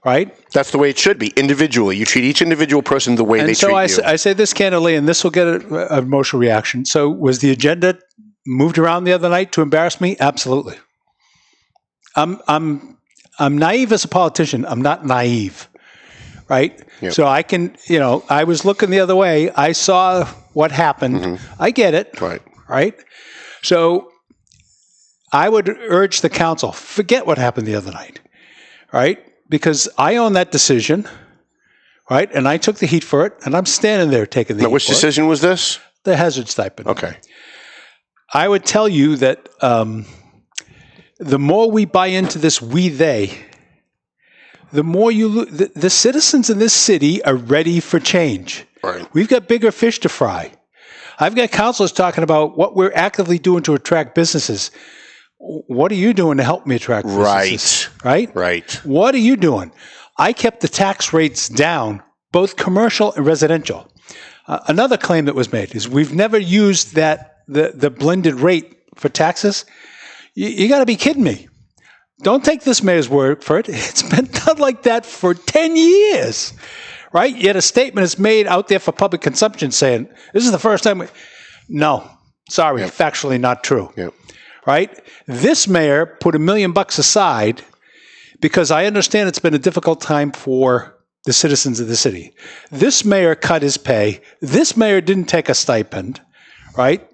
Right? That's the way it should be. Individually, you treat each individual person the way they treat you. And so I say this candidly, and this will get an emotional reaction. So was the agenda moved around the other night to embarrass me? Absolutely. I'm naive as a politician. I'm not naive. Right? Yep. So I can, I was looking the other way. I saw what happened. I get it. Right? So I would urge the council, forget what happened the other night. Right? Because I own that decision. Right? And I took the heat for it. And I'm standing there taking the heat which for decision was this? The hazard stipend. Okay. I would tell you that the more we buy into this they, the more the citizens in this city are ready for change. Right. We've got bigger fish to fry. I've got councilors talking about what we're actively doing to attract businesses. What are you doing to help me attract businesses? Right. What are you doing? I kept the tax rates down, both commercial and residential. Another claim that was made is we've never used the blended rate for taxes. You got to be kidding me. Don't take this mayor's word for it. It's been done like that for 10 years, right? Yet a statement is made out there for public consumption saying, this is the first time. No, Sorry, factually not true. Right? This mayor put $1 million aside because I understand it's been a difficult time for the citizens of the city. This mayor cut his pay. This mayor didn't take a stipend, right?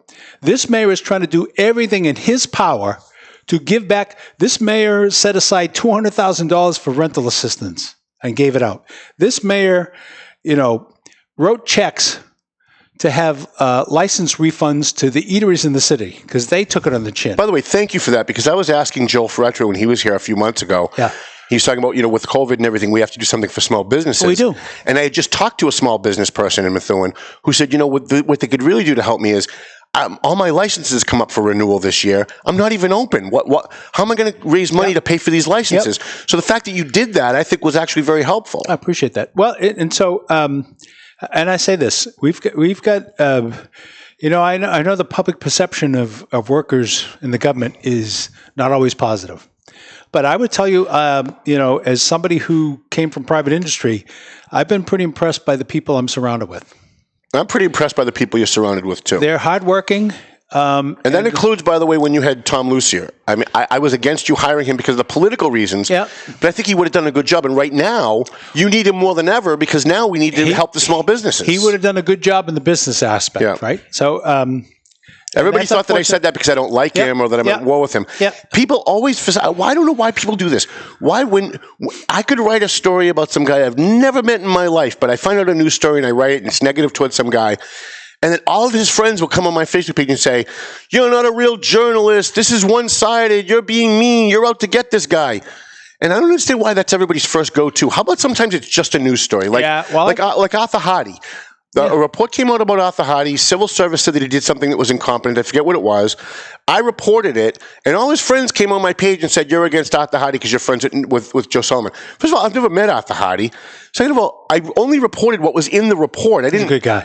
This mayor is trying to do everything in his power to give back. This mayor set aside $200,000 for rental assistance and gave it out. This mayor, wrote checks to have license refunds to the eateries in the city because they took it on the chin. By the way, thank you for that, because I was asking Joel Ferretro when he was here a few months ago. Yeah. He was talking about, with COVID and everything, we have to do something for small businesses. We do. And I had just talked to a small business person in Methuen who said, what they could really do to help me is all my licenses come up for renewal this year. I'm not even open. How am I going to raise money to pay for these licenses? So the fact that you did that, I think, was actually very helpful. I appreciate that. Well, and I say this, we've got I know the public perception of workers in the government is not always positive. But I would tell you, as somebody who came from private industry, I've been pretty impressed by the people I'm surrounded with. I'm pretty impressed by the people you're surrounded with, too. They're hardworking. And that includes, by the way, when you had Tom Lucier. I mean, I was against you hiring him because of the political reasons. Yeah. But I think he would have done a good job. And right now, you need him more than ever because now we need to help the small businesses. He would have done a good job in the business aspect, right? So everybody thought that I said that because I don't like him or that I'm at war with him. Yeah. People always, I don't know why people do this. Why when I could write a story about some guy I've never met in my life, but I find out a news story and I write it and it's negative towards some guy. And then all of his friends will come on my Facebook page and say, you're not a real journalist. This is one-sided. You're being mean. You're out to get this guy. And I don't understand why that's everybody's first go-to. How about sometimes it's just a news story? Like Arthur Hardy. A report came out about Arthur Hardy. Civil service said that he did something that was incompetent. I forget what it was. I reported it, and all his friends came on my page and said, you're against Arthur Hardy because you're friends with Joe Solomon. First of all, I've never met Arthur Hardy. Second of all, I only reported what was in the report. He's a good guy.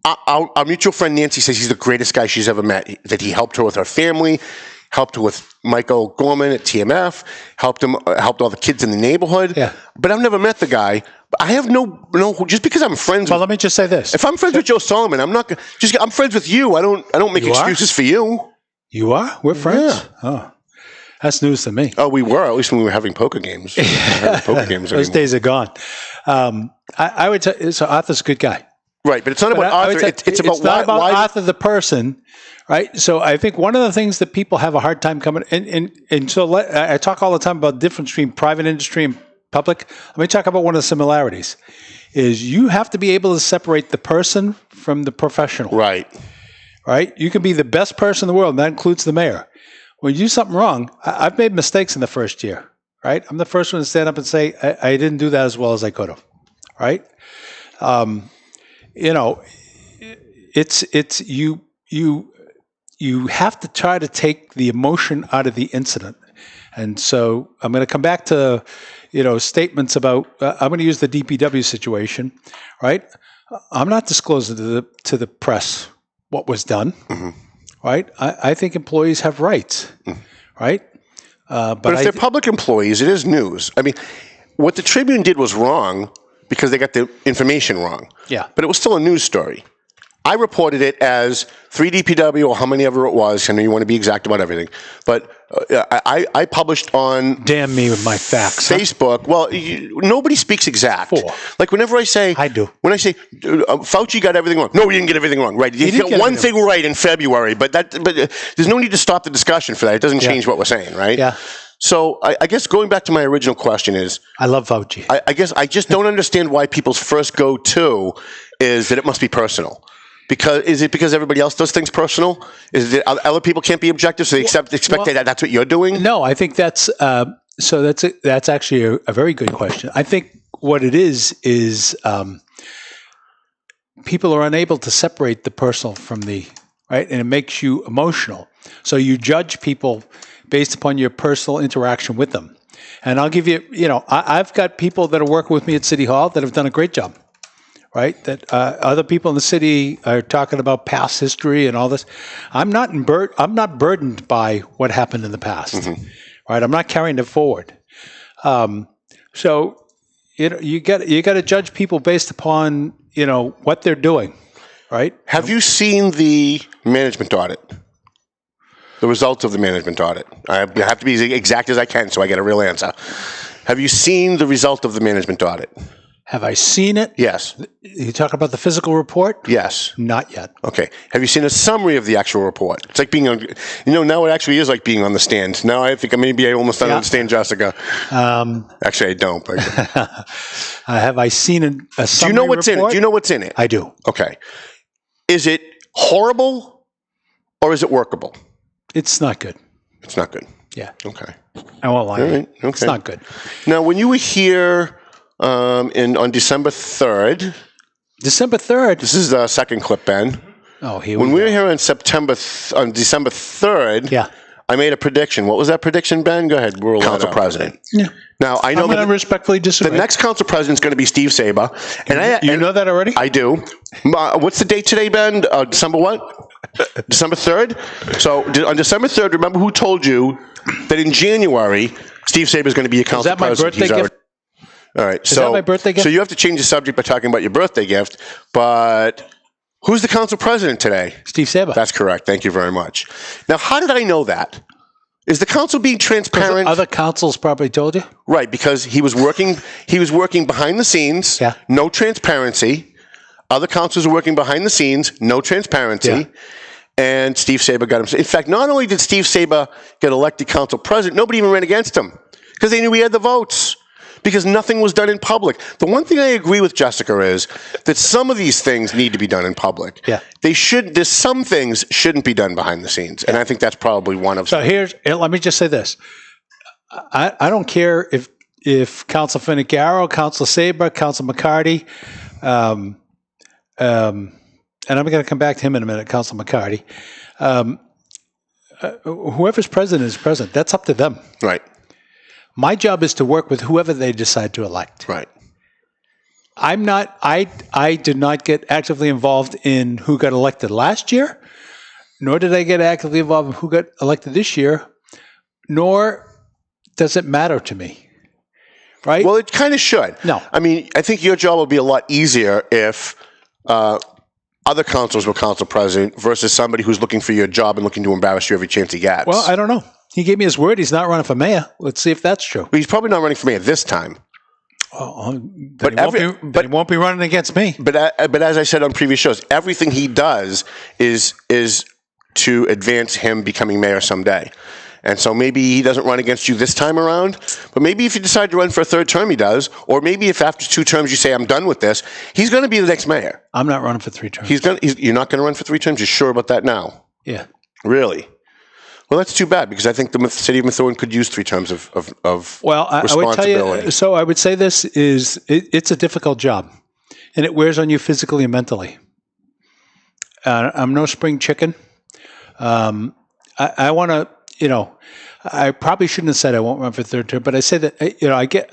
Our mutual friend Nancy says he's the greatest guy she's ever met, that he helped her with her family, helped her with Michael Gorman at TMF, helped all the kids in the neighborhood. Yeah. But I've never met the guy. I have no, just because I'm friends Well, let me just say this. If I'm friends with Joe Solomon, I'm friends with you. I don't make excuses for you. You are? We're friends? Yeah. Oh. That's news to me. Oh, we were, at least when we were having poker games. Those days are gone. I would tell you, so Arthur's a good guy. Right, but it's not about Arthur. It's about why Arthur the person, right? So I think one of the things that people have a hard time coming, and so I talk all the time about the difference between private industry and public. Let me talk about one of the similarities, is you have to be able to separate the person from the professional. Right. Right? You can be the best person in the world, and that includes the mayor. When you do something wrong, I've made mistakes in the first year, right? I'm the first one to stand up and say, I didn't do that as well as I could have, right? It's you have to try to take the emotion out of the incident. And so I'm going to come back to, statements about, I'm going to use the DPW situation, right? I'm not disclosing to the press what was done, right? I think employees have rights, right? But if they're public employees, it is news. I mean, what the Tribune did was wrong because they got the information wrong. Yeah. But it was still a news story. I reported it as 3 DPW or how many ever it was. I know you want to be exact about everything. But I published on damn me with my facts. Facebook. Huh? Well, nobody speaks exact. Like whenever I say, I do. When I say Fauci got everything wrong. No, he didn't get everything wrong. Right? He got one thing right in February, but there's no need to stop the discussion for that. It doesn't change what we're saying, right? Yeah. So I guess going back to my original question is, I love Fauci. I guess I just don't understand why people's first go-to is that it must be personal. Is it because everybody else does things personal? Is it other people can't be objective, so they expect that that's what you're doing? No, I think that's that's actually a very good question. I think what it is people are unable to separate the personal from the right, and it makes you emotional. So you judge people based upon your personal interaction with them. And I'll give you, I've got people that are working with me at City Hall that have done a great job. Right, that other people in the city are talking about past history and all this. I'm not burdened by what happened in the past. Right, I'm not carrying it forward. So you got to judge people based upon what they're doing. right? Have you seen the management audit? The results of the management audit? I have to be as exact as I can so I get a real answer. Have you seen the result of the management audit? Have I seen it? Yes. You talking about the physical report? Yes. Not yet. Okay. Have you seen a summary of the actual report? It's like being on, now it actually is like being on the stand. Now I think maybe I almost don't understand Jessica. Actually, I don't. But have I seen a summary Do you know what's report? in it? Do you know what's in it? I do. Okay. Is it horrible or is it workable? It's not good. It's not good. Yeah. Okay. I won't lie. All right. Okay. It's not good. Now, when you were here on December 3rd. December 3rd? This is the second clip, Ben. Oh, here When we we go. were here on December 3rd, Yeah. I made a prediction. What was that prediction, Ben? Go ahead. We're council president. Yeah. Now, I know I'm going to respectfully disagree. the next council president is going to be Steve Saber. And you know that already? I do. What's the date today, Ben? December what? December 3rd? So on December 3rd, remember who told you that in January, Steve Saber is going to be a council president? Is that my birthday gift? All right. Is that my birthday gift? So you have to change the subject by talking about your birthday gift. But who's the council president today? Steve Saber. That's correct. Thank you very much. Now, how did I know that? Is the council being transparent? Other councils probably told you. Right, because he was working behind the scenes. Yeah. No transparency. Other councils were working behind the scenes. No transparency. Yeah. And Steve Saber got him. In fact, not only did Steve Saber get elected council president, nobody even ran against him because they knew he had the votes. Because nothing was done in public. The one thing I agree with Jessica is that some of these things need to be done in public. Yeah. There's some things shouldn't be done behind the scenes. And I think that's probably one of them. So let me just say this. I don't care if Council Finnicaro, Council Saber, Council McCarty, and I'm going to come back to him in a minute, Council McCarty. Whoever's president is president. That's up to them. Right. My job is to work with whoever they decide to elect. Right. I did not get actively involved in who got elected last year, nor did I get actively involved in who got elected this year, nor does it matter to me. Right? Well, it kind of should. No. I mean, I think your job would be a lot easier if other councils were council president versus somebody who's looking for your job and looking to embarrass you every chance he gets. Well, I don't know. He gave me his word. He's not running for mayor. Let's see if that's true. He's probably not running for mayor this time. But he won't be running against me. But as I said on previous shows, everything he does is to advance him becoming mayor someday. And so maybe he doesn't run against you this time around, but maybe if you decide to run for a third term, he does. Or maybe if after 2 terms you say, I'm done with this, he's going to be the next mayor. I'm not running for 3 terms. You're not going to run for 3 terms? You're sure about that now? Yeah. Really? Well, that's too bad because I think the city of Methuen could use 3 terms of responsibility. I would tell you, so I would say this is, it's a difficult job and it wears on you physically and mentally. I'm no spring chicken. I want to, I probably shouldn't have said I won't run for 3rd term, but I say that,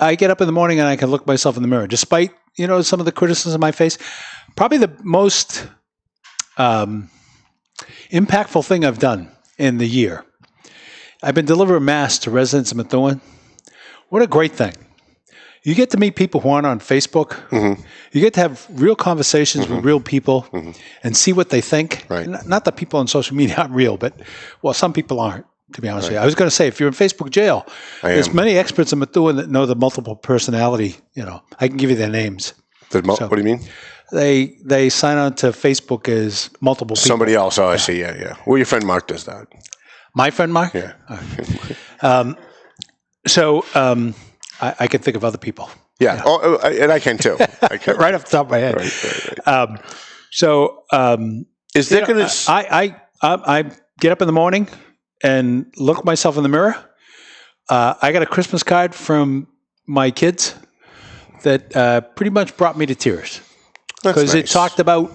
I get up in the morning and I can look myself in the mirror, despite, some of the criticism I face. Probably the most impactful thing I've done in the year. I've been delivering mass to residents of Methuen. What a great thing. You get to meet people who aren't on Facebook. Mm-hmm. You get to have real conversations with real people and see what they think. Right. Not that people on social media aren't real, but, some people aren't, to be honest with you. I was going to say, if you're in Facebook jail, there's many experts in Methuen that know the multiple personality. I can give you their names. What do you mean? They sign on to Facebook as multiple people. Somebody else. Oh, I see. Yeah. Well, your friend Mark does that. My friend Mark? Yeah. I can think of other people. Yeah. Oh, and I can too. Right off the top of my head. Right. Is there going to? I get up in the morning and look myself in the mirror. I got a Christmas card from my kids that pretty much brought me to tears because it talked about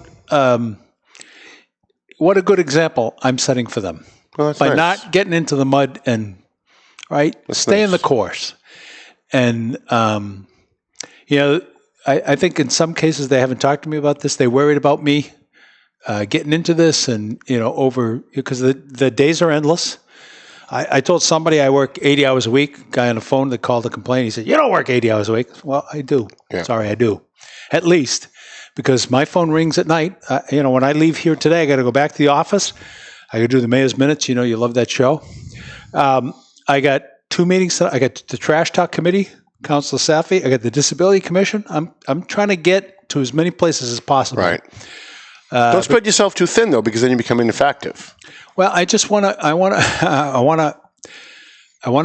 what a good example I'm setting for them by not getting into the mud and stay in the course. And I think in some cases they haven't talked to me about this. They worried about me getting into this, and because the days are endless. I told somebody I work 80 hours a week. Guy on the phone that called to complain. He said, "You don't work 80 hours a week." Well, I do. Yeah. Sorry, I do. At least because my phone rings at night. When I leave here today, I got to go back to the office. I got to do the Mayor's Minutes. You love that show. I got 2 meetings. I got the Trash Talk Committee, Councilor Safi. I got the Disability Commission. I'm trying to get to as many places as possible. Right. Don't spread yourself too thin, though, because then you become ineffective. Well, I just want to. I want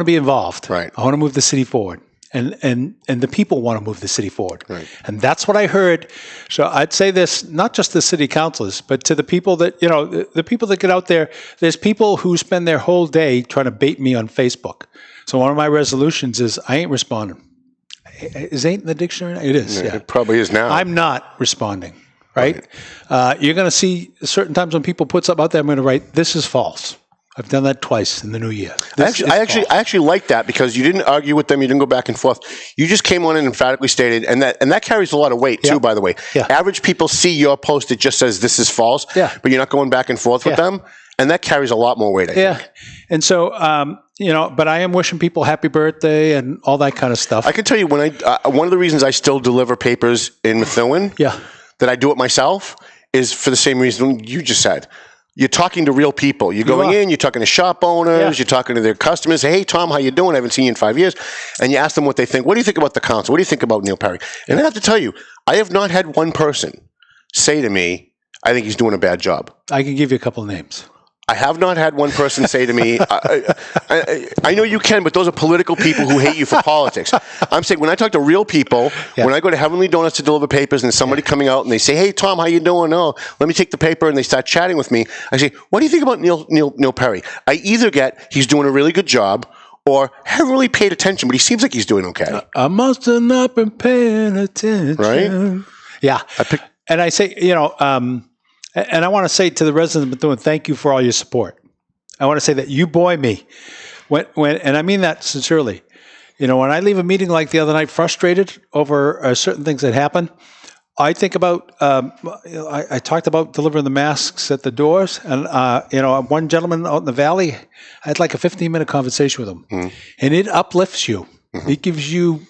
to be involved. Right. I want to move the city forward. And the people want to move the city forward. Right. And that's what I heard. So I'd say this, not just the city councilors, but to the people that, the people that get out there. There's people who spend their whole day trying to bait me on Facebook. So one of my resolutions is I ain't responding. Is ain't in the dictionary? It is. Yeah. It probably is now. I'm not responding, right? You're going to see certain times when people put something out there, I'm going to write, this is false. I've done that twice in the new year. I actually like that because you didn't argue with them. You didn't go back and forth. You just came on and emphatically stated, and that carries a lot of weight too. By the way, average people see your post that just says this is false, but you're not going back and forth with them, and that carries a lot more weight. I think. And so but I am wishing people happy birthday and all that kind of stuff. I can tell you when one of the reasons I still deliver papers in Methuen, that I do it myself, is for the same reason you just said. You're talking to real people. You're going in, you're talking to shop owners, you're talking to their customers. Hey, Tom, how you doing? I haven't seen you in 5 years. And you ask them what they think. What do you think about the council? What do you think about Neil Perry? And I have to tell you, I have not had one person say to me, I think he's doing a bad job. I can give you a couple of names. I have not had one person say to me, I know you can, but those are political people who hate you for politics. I'm saying when I talk to real people, when I go to Heavenly Donuts to deliver papers and there's somebody coming out and they say, hey, Tom, how you doing? Oh, let me take the paper, and they start chatting with me. I say, what do you think about Neil Perry? I either get he's doing a really good job or haven't really paid attention, but he seems like he's doing okay. I must have not been paying attention. Right? Yeah. And I say, and I want to say to the residents of Methuen, thank you for all your support. I want to say that you buoy me, and I mean that sincerely. When I leave a meeting like the other night, frustrated over certain things that happen, I think about. I talked about delivering the masks at the doors, and one gentleman out in the valley, I had like a 15-minute conversation with him, and it uplifts you. It gives you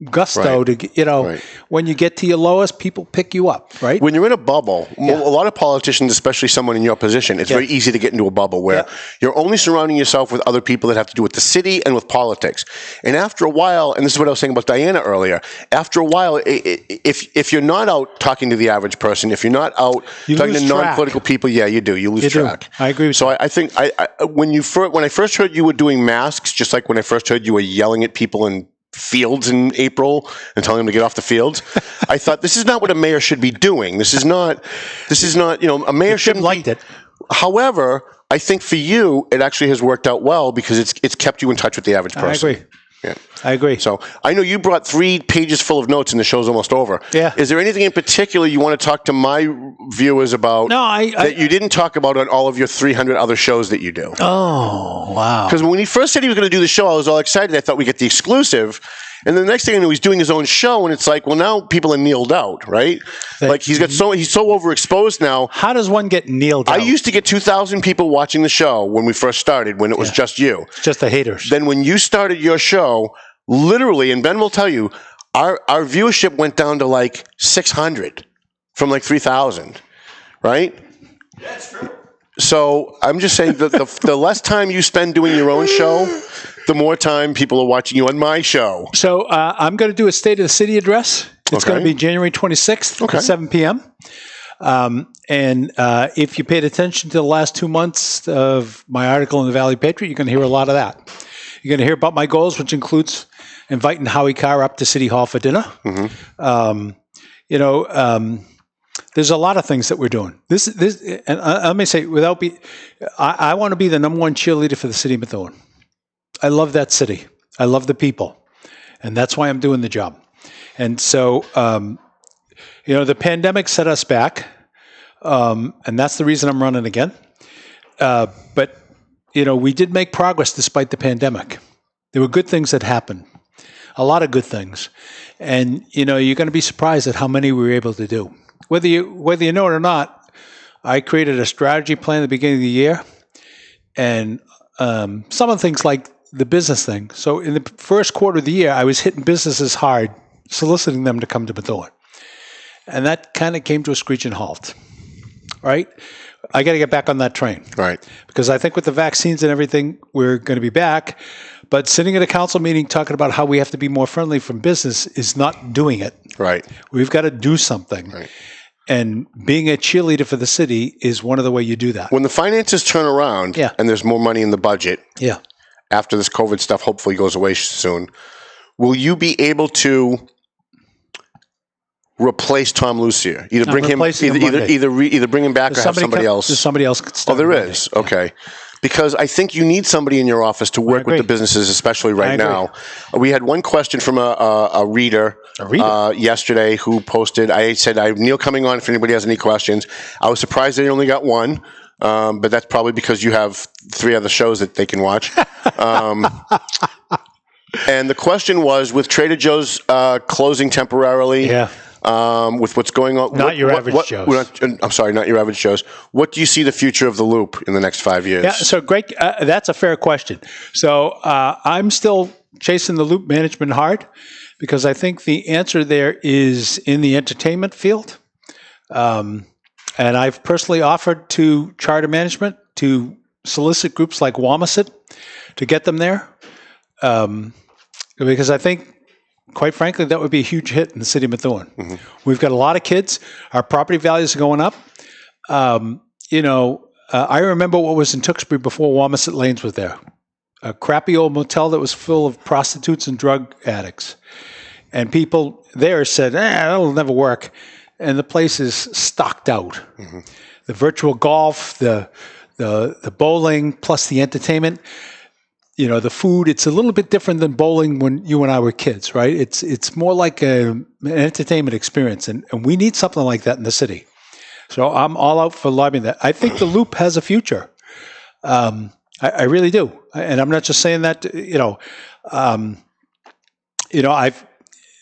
gusto to when you get to your lowest, people pick you up, right? When you're in a bubble, a lot of politicians, especially someone in your position, it's very easy to get into a bubble where you're only surrounding yourself with other people that have to do with the city and with politics. And after a while, and this is what I was saying about Diana earlier, after a while, if you're not out talking to the average person, if you're not out talking to non-political people, you do. You lose track. I agree with you. So I think when I first heard you were doing masks, just like when I first heard you were yelling at people in fields in April and telling them to get off the fields, I thought this is not what a mayor should be doing. This is not a mayor shouldn't liked it. However, I think for you it actually has worked out well because it's kept you in touch with the average person. I agree. Yeah. I agree. So I know you brought 3 pages full of notes and the show's almost over. Yeah. Is there anything in particular you want to talk to my viewers about that you didn't talk about on all of your 300 other shows that you do? Oh, wow. Because when he first said he was going to do the show, I was all excited. I thought we'd get the exclusive. And then the next thing I knew, he's doing his own show, and it's like, well, now people are kneeled out, right? Like he's so overexposed now. How does one get kneeled out? I used to get 2,000 people watching the show when we first started, when it was just you. Just the haters. Then when you started your show, literally, and Ben will tell you, our viewership went down to like 600 from like 3,000, right? That's true. So I'm just saying that the less time you spend doing your own show, the more time people are watching you on my show. So I'm going to do a State of the City address. It's going to be January 26th at 7 p.m. And if you paid attention to the last 2 months of my article in the Valley Patriot, you're going to hear a lot of that. You're going to hear about my goals, which includes inviting Howie Carr up to City Hall for dinner. There's a lot of things that we're doing. This, and let me say, I want to be the number one cheerleader for the city of Methuen. I love that city. I love the people, and that's why I'm doing the job. And so, the pandemic set us back, and that's the reason I'm running again. But we did make progress despite the pandemic. There were good things that happened, a lot of good things, and you're going to be surprised at how many we were able to do. Whether you know it or not, I created a strategy plan at the beginning of the year, and some of the things like the business thing. So in the first quarter of the year, I was hitting businesses hard, soliciting them to come to Methuen. And that kind of came to a screeching halt, right? I got to get back on that train. Right. Because I think with the vaccines and everything, we're going to be back. But sitting at a council meeting talking about how we have to be more friendly from business is not doing it. Right. We've got to do something. Right. And being a cheerleader for the city is one of the way you do that. When the finances turn around and there's more money in the budget, after this COVID stuff hopefully goes away soon, will you be able to replace Tom Lucier? Either bring him, either bring him back or have somebody else. There's somebody else. Oh, there is. Okay. Because I think you need somebody in your office to work with the businesses, especially right now. We had one question from a reader yesterday who posted. I said, I have Neil coming on if anybody has any questions. I was surprised they only got one, but that's probably because you have 3 other shows that they can watch. And the question was, with Trader Joe's closing temporarily, with what's going on. Not your average shows. I'm sorry, not your average shows. What do you see the future of the Loop in the next 5 years? Yeah, so great. That's a fair question. So I'm still chasing the Loop management hard because I think the answer there is in the entertainment field. And I've personally offered to charter management to solicit groups like Wamasit to get them there. Because I think, quite frankly, that would be a huge hit in the city of Methuen. Mm-hmm. We've got a lot of kids. Our property values are going up. I remember what was in Tewksbury before Wamasit Lanes was there. A crappy old motel that was full of prostitutes and drug addicts. And people there said, that'll never work. And the place is stocked out. Mm-hmm. The virtual golf, the bowling, plus the entertainment. The food, it's a little bit different than bowling when you and I were kids, right? It's more like an entertainment experience, and we need something like that in the city. So I'm all out for lobbying that. I think the Loop has a future. I really do. And I'm not just saying that,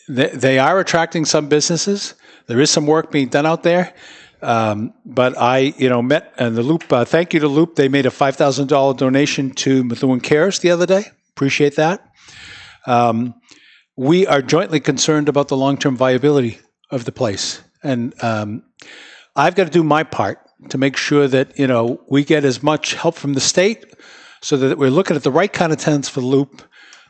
they are attracting some businesses. There is some work being done out there. But I, met and the Loop, thank you to Loop. They made a $5,000 donation to Methuen Cares the other day. Appreciate that. We are jointly concerned about the long-term viability of the place. And I've got to do my part to make sure that, we get as much help from the state so that we're looking at the right kind of tenants for the Loop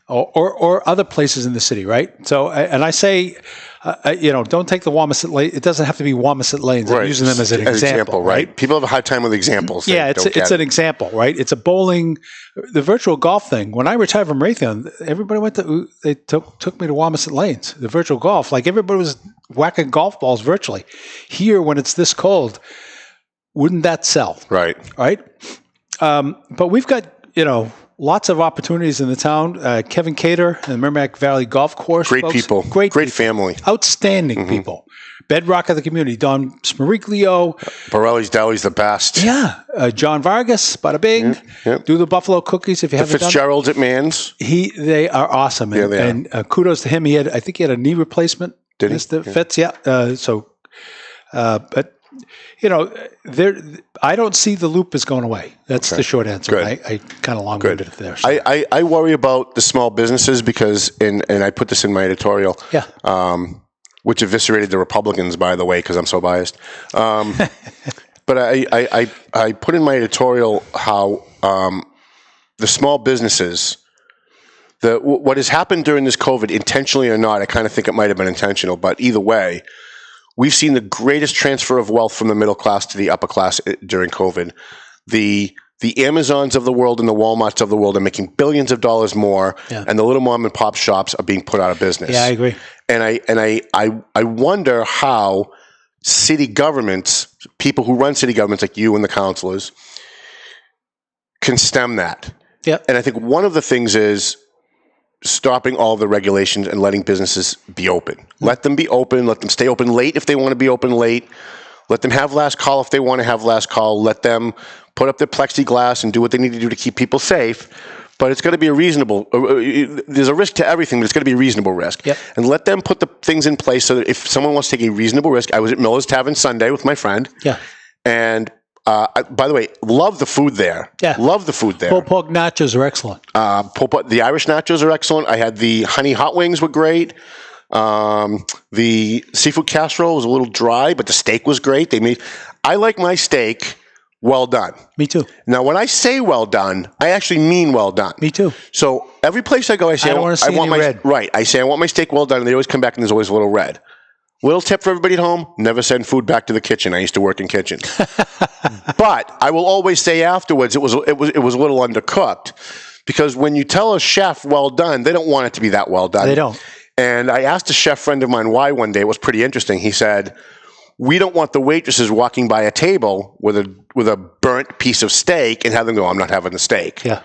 or other places in the city, right? So, and I say, don't take the Wamasit Lane. It doesn't have to be Wamasit Lanes. Right. I'm using them as an example, right? People have a hard time with examples. Yeah, it's an example, right? It's a bowling, the virtual golf thing. When I retired from Raytheon, everybody they took me to Wamasit Lanes, the virtual golf. Like everybody was whacking golf balls virtually. Here, when it's this cold, wouldn't that sell? Right. Right? But we've got, lots of opportunities in the town. Kevin Cater and the Merrimack Valley Golf Course. Great folks. people. Great family. Outstanding people. Bedrock of the community. Don Smariglio. Borelli's Deli's the best. Yeah. John Vargas, bada bing. Yep. Do the Buffalo Cookies if you haven't done it. Fitzgerald's at Mann's. They are awesome. Yeah, they are. And kudos to him. I think he had a knee replacement. Did he? Fitz, yeah. But I don't see the Loop as going away. That's the short answer. Good. I kind of long-winded it there. So. I worry about the small businesses because, and I put this in my editorial, which eviscerated the Republicans, by the way, because I'm so biased. But I put in my editorial how the small businesses, what has happened during this COVID, intentionally or not, I kind of think it might have been intentional, but either way, we've seen the greatest transfer of wealth from the middle class to the upper class during COVID. The Amazons of the world and the Walmarts of the world are making billions of dollars more, and the little mom and pop shops are being put out of business. Yeah, I agree. And I wonder how city governments, people who run city governments like you and the councilors, can stem that. Yeah. And I think one of the things is stopping all the regulations and letting businesses be open. Let them be open. Let them stay open late if they want to be open late. Let them have last call if they want to have last call. Let them put up their plexiglass and do what they need to do to keep people safe. But it's got to be a reasonable, there's a risk to everything, but it's got to be a reasonable risk. Yep. And let them put the things in place so that if someone wants to take a reasonable risk, I was at Miller's Tavern Sunday with my friend. Yeah. And by the way, love the food there. Yeah. Love the food there. Pulled pork nachos are excellent. The Irish nachos are excellent. I had the honey hot wings were great. The seafood casserole was a little dry, but the steak was great. I like my steak well done. Me too. Now, when I say well done, I actually mean well done. Me too. So every place I go, I say I don't want to see any red. Right. I say I want my steak well done, and they always come back and there's always a little red. Little tip for everybody at home: never send food back to the kitchen. I used to work in kitchens, but I will always say afterwards it was a little undercooked, because when you tell a chef well done, they don't want it to be that well done. They don't. And I asked a chef friend of mine why one day. It was pretty interesting. He said, "We don't want the waitresses walking by a table with a burnt piece of steak and have them go, 'I'm not having the steak.'" Yeah.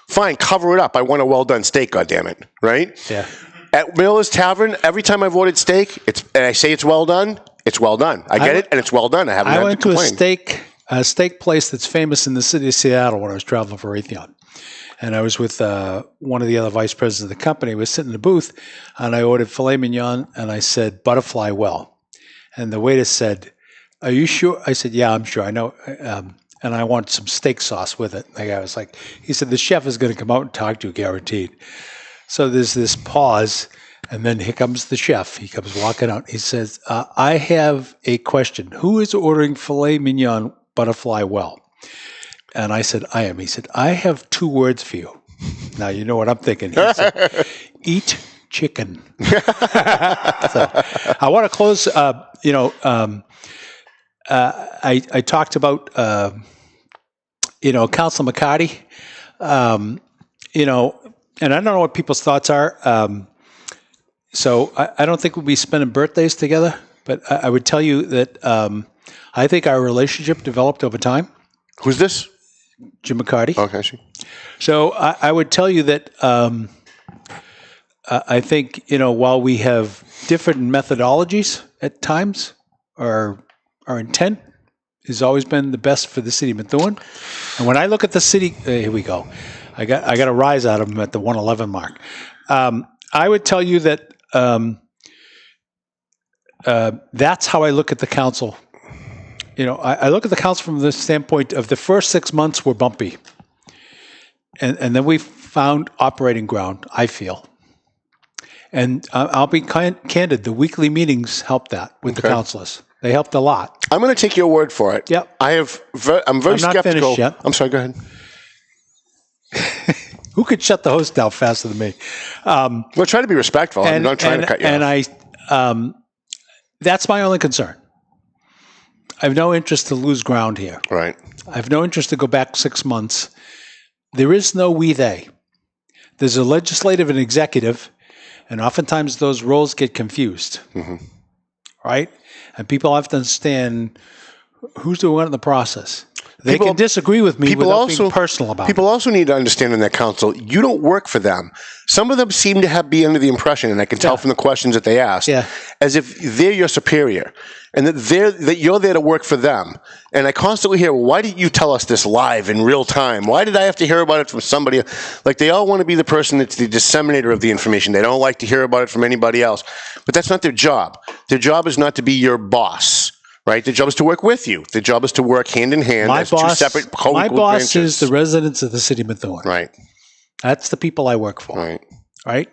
Fine, cover it up. I want a well done steak. goddammit, right? Yeah. At Miller's Tavern, every time I've ordered steak, and I say it's well done, it's well done. I get it, and it's well done. I haven't had to complain. I went to a steak place that's famous in the city of Seattle when I was traveling for Raytheon. And I was with one of the other vice presidents of the company. We were sitting in the booth, and I ordered filet mignon, and I said, "Butterfly well." And the waiter said, "Are you sure?" I said, "Yeah, I'm sure. I know. And I want some steak sauce with it." The guy was like, he said, "The chef is going to come out and talk to you, guaranteed." So there's this pause, and then here comes the chef. He comes walking out. He says, "I have a question. Who is ordering filet mignon butterfly well?" And I said, "I am." He said, "I have 2 words for you." Now, you know what I'm thinking. He said, "Eat chicken." So I want to close, I talked about, Council McCarty, and I don't know what people's thoughts are. So I don't think we'll be spending birthdays together, but I would tell you that I think our relationship developed over time. Who's this? Jim McCarty. Okay, I see. So I would tell you that I think, while we have different methodologies at times, our intent has always been the best for the city of Methuen. And when I look at the city, here we go. I got a rise out of them at the 111 mark. I would tell you that that's how I look at the council. I look at the council from the standpoint of the first 6 months were bumpy. And then we found operating ground, I feel. And I'll be candid, the weekly meetings helped that with the councilors. They helped a lot. I'm going to take your word for it. Yep. I'm very skeptical. Not finished yet. I'm sorry, go ahead. Who could shut the host down faster than me? We're trying to be respectful. I'm not trying to cut you off. And that's my only concern. I have no interest to lose ground here. Right. I have no interest to go back 6 months. There is no we, they. There's a legislative and executive, and oftentimes those roles get confused. Mm-hmm. Right? And people have to understand who's doing what in the process. They can disagree with me without being personal about it. People also need to understand in that council, you don't work for them. Some of them seem to be under the impression, and I can tell from the questions that they ask, as if they're your superior and that you're there to work for them. And I constantly hear, why didn't you tell us this live in real time? Why did I have to hear about it from somebody? Like, they all want to be the person that's the disseminator of the information. They don't like to hear about it from anybody else. But that's not their job. Their job is not to be your boss. Right? The job is to work with you. The job is to work hand in hand as 2 separate co-equal branches. My boss branches. is the residents of the city of Methuen. Right. That's the people I work for. Right. Right?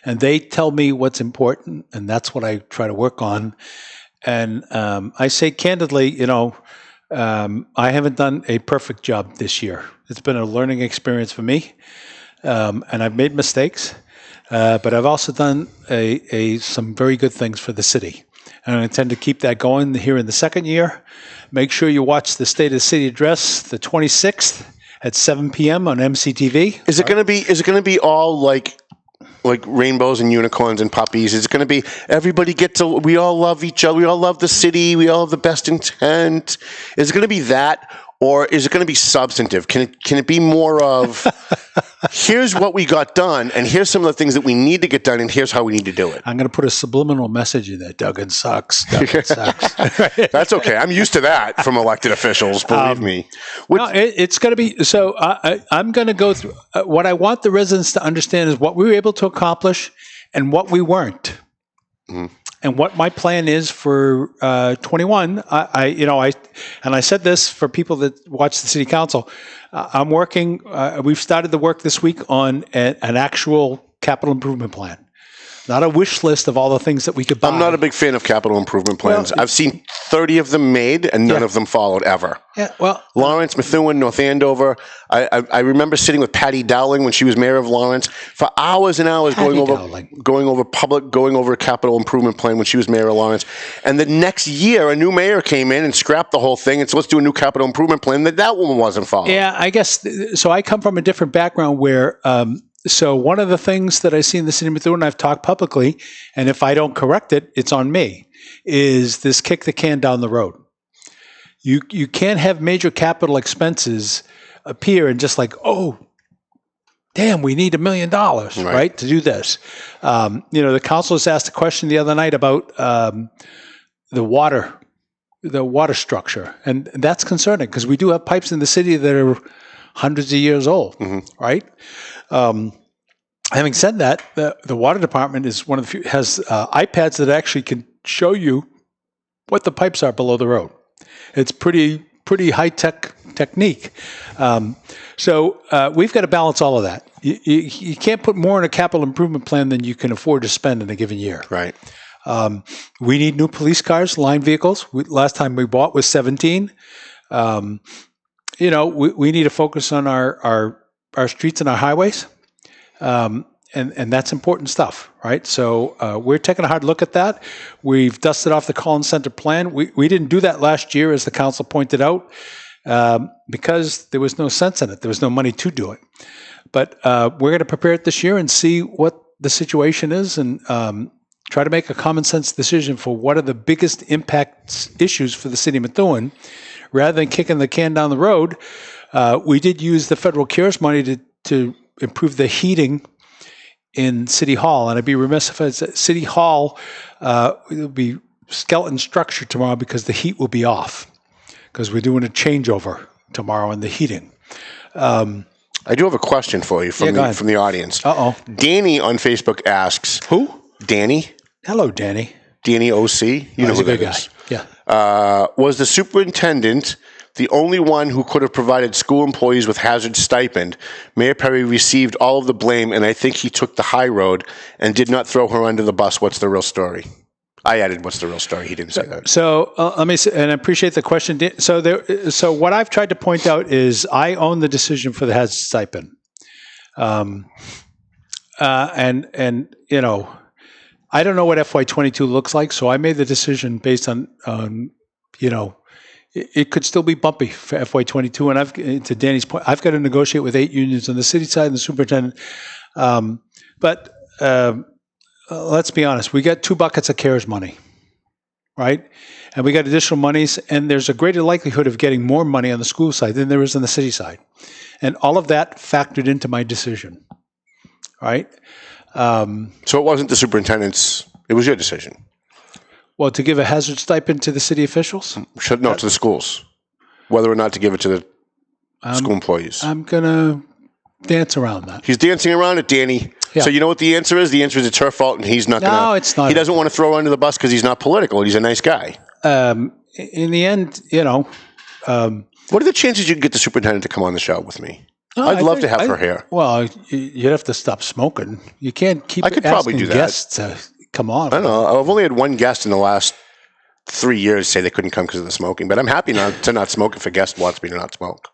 And they tell me what's important, and that's what I try to work on. And I say candidly, I haven't done a perfect job this year. It's been a learning experience for me, and I've made mistakes, but I've also done some very good things for the city. And I intend to keep that going here in the second year. Make sure you watch the State of the City address, the 26th at 7 p.m. on MCTV. Is it going to be all like rainbows and unicorns and puppies? Is it going to be everybody we all love each other, we all love the city, we all have the best intent? Is it going to be that, or is it going to be substantive? Can it be more of here's what we got done, and here's some of the things that we need to get done, and here's how we need to do it? I'm going to put a subliminal message in there. Duggan sucks. Duggan sucks. That's okay. I'm used to that from elected officials, believe me. It's going to be, so I'm going to go through, what I want the residents to understand is what we were able to accomplish and what we weren't. Mm-hmm. And what my plan is for 21, I said this for people that watch the city council. I'm working. We've started the work this week on an actual capital improvement plan. not a wish list of all the things that we could buy. I'm not a big fan of capital improvement plans. I've seen 30 of them made and none of them followed ever. Yeah, well, Lawrence, Methuen, North Andover. I remember sitting with Patty Dowling when she was mayor of Lawrence for hours and hours going over a capital improvement plan when she was mayor of Lawrence. And the next year, a new mayor came in and scrapped the whole thing and said, let's do a new capital improvement plan. That one wasn't followed. Yeah, I guess. So I come from a different background where so one of the things that I see in the city of Methuen, and I've talked publicly, and if I don't correct it, it's on me, is this kick the can down the road. You can't have major capital expenses appear and just like, oh, damn, we need $1 million, right, to do this. The council was asked a question the other night about the water structure, and that's concerning because we do have pipes in the city that are hundreds of years old, right? Having said that, the water department is one of the few has iPads that actually can show you what the pipes are below the road. It's pretty high tech technique. So we've got to balance all of that. You can't put more in a capital improvement plan than you can afford to spend in a given year. Right. We need new police cars, line vehicles. Last time we bought was 17. We need to focus on our streets and our highways. And that's important stuff, right? So we're taking a hard look at that. We've dusted off the Collins Center plan. We didn't do that last year, as the council pointed out, because there was no sense in it. There was no money to do it. But we're going to prepare it this year and see what the situation is and try to make a common sense decision for what are the biggest issues for the city of Methuen. Rather than kicking the can down the road, we did use the federal CARES money to improve the heating in City Hall. And I'd be remiss if I said City Hall will be skeleton structure tomorrow because the heat will be off because we're doing a changeover tomorrow in the heating. I do have a question for you from the audience. Uh-oh. Danny on Facebook asks. Who? Danny. Hello, Danny. Danny OC. You know who that is. Yeah. Was the superintendent the only one who could have provided school employees with hazard stipend? Mayor Perry received all of the blame, and I think he took the high road and did not throw her under the bus. What's the real story? I added, what's the real story? He didn't say that. So let me say, and I appreciate the question. So what I've tried to point out is I own the decision for the hazard stipend. I don't know what FY22 looks like, so I made the decision based on it could still be bumpy for FY22. And to Danny's point, I've got to negotiate with 8 unions on the city side and the superintendent. But let's be honest, we got 2 buckets of CARES money, right? And we got additional monies, and there's a greater likelihood of getting more money on the school side than there is on the city side. And all of that factored into my decision, right? So it wasn't the superintendent's, it was your decision. Well, to give a hazard stipend to the city officials? To the schools. Whether or not to give it to the school employees. I'm going to dance around that. He's dancing around it, Danny. Yeah. So you know what the answer is? The answer is it's her fault, and he's not going to. No, it's not. He doesn't want to throw her under the bus because he's not political. He's a nice guy. In the end, what are the chances you can get the superintendent to come on the show with me? I'd love to have her here. Well, you'd have to stop smoking. You can't keep asking guests to come on. I don't know. I've only had one guest in the last 3 years say they couldn't come because of the smoking, but I'm happy to not smoke if a guest wants me to not smoke.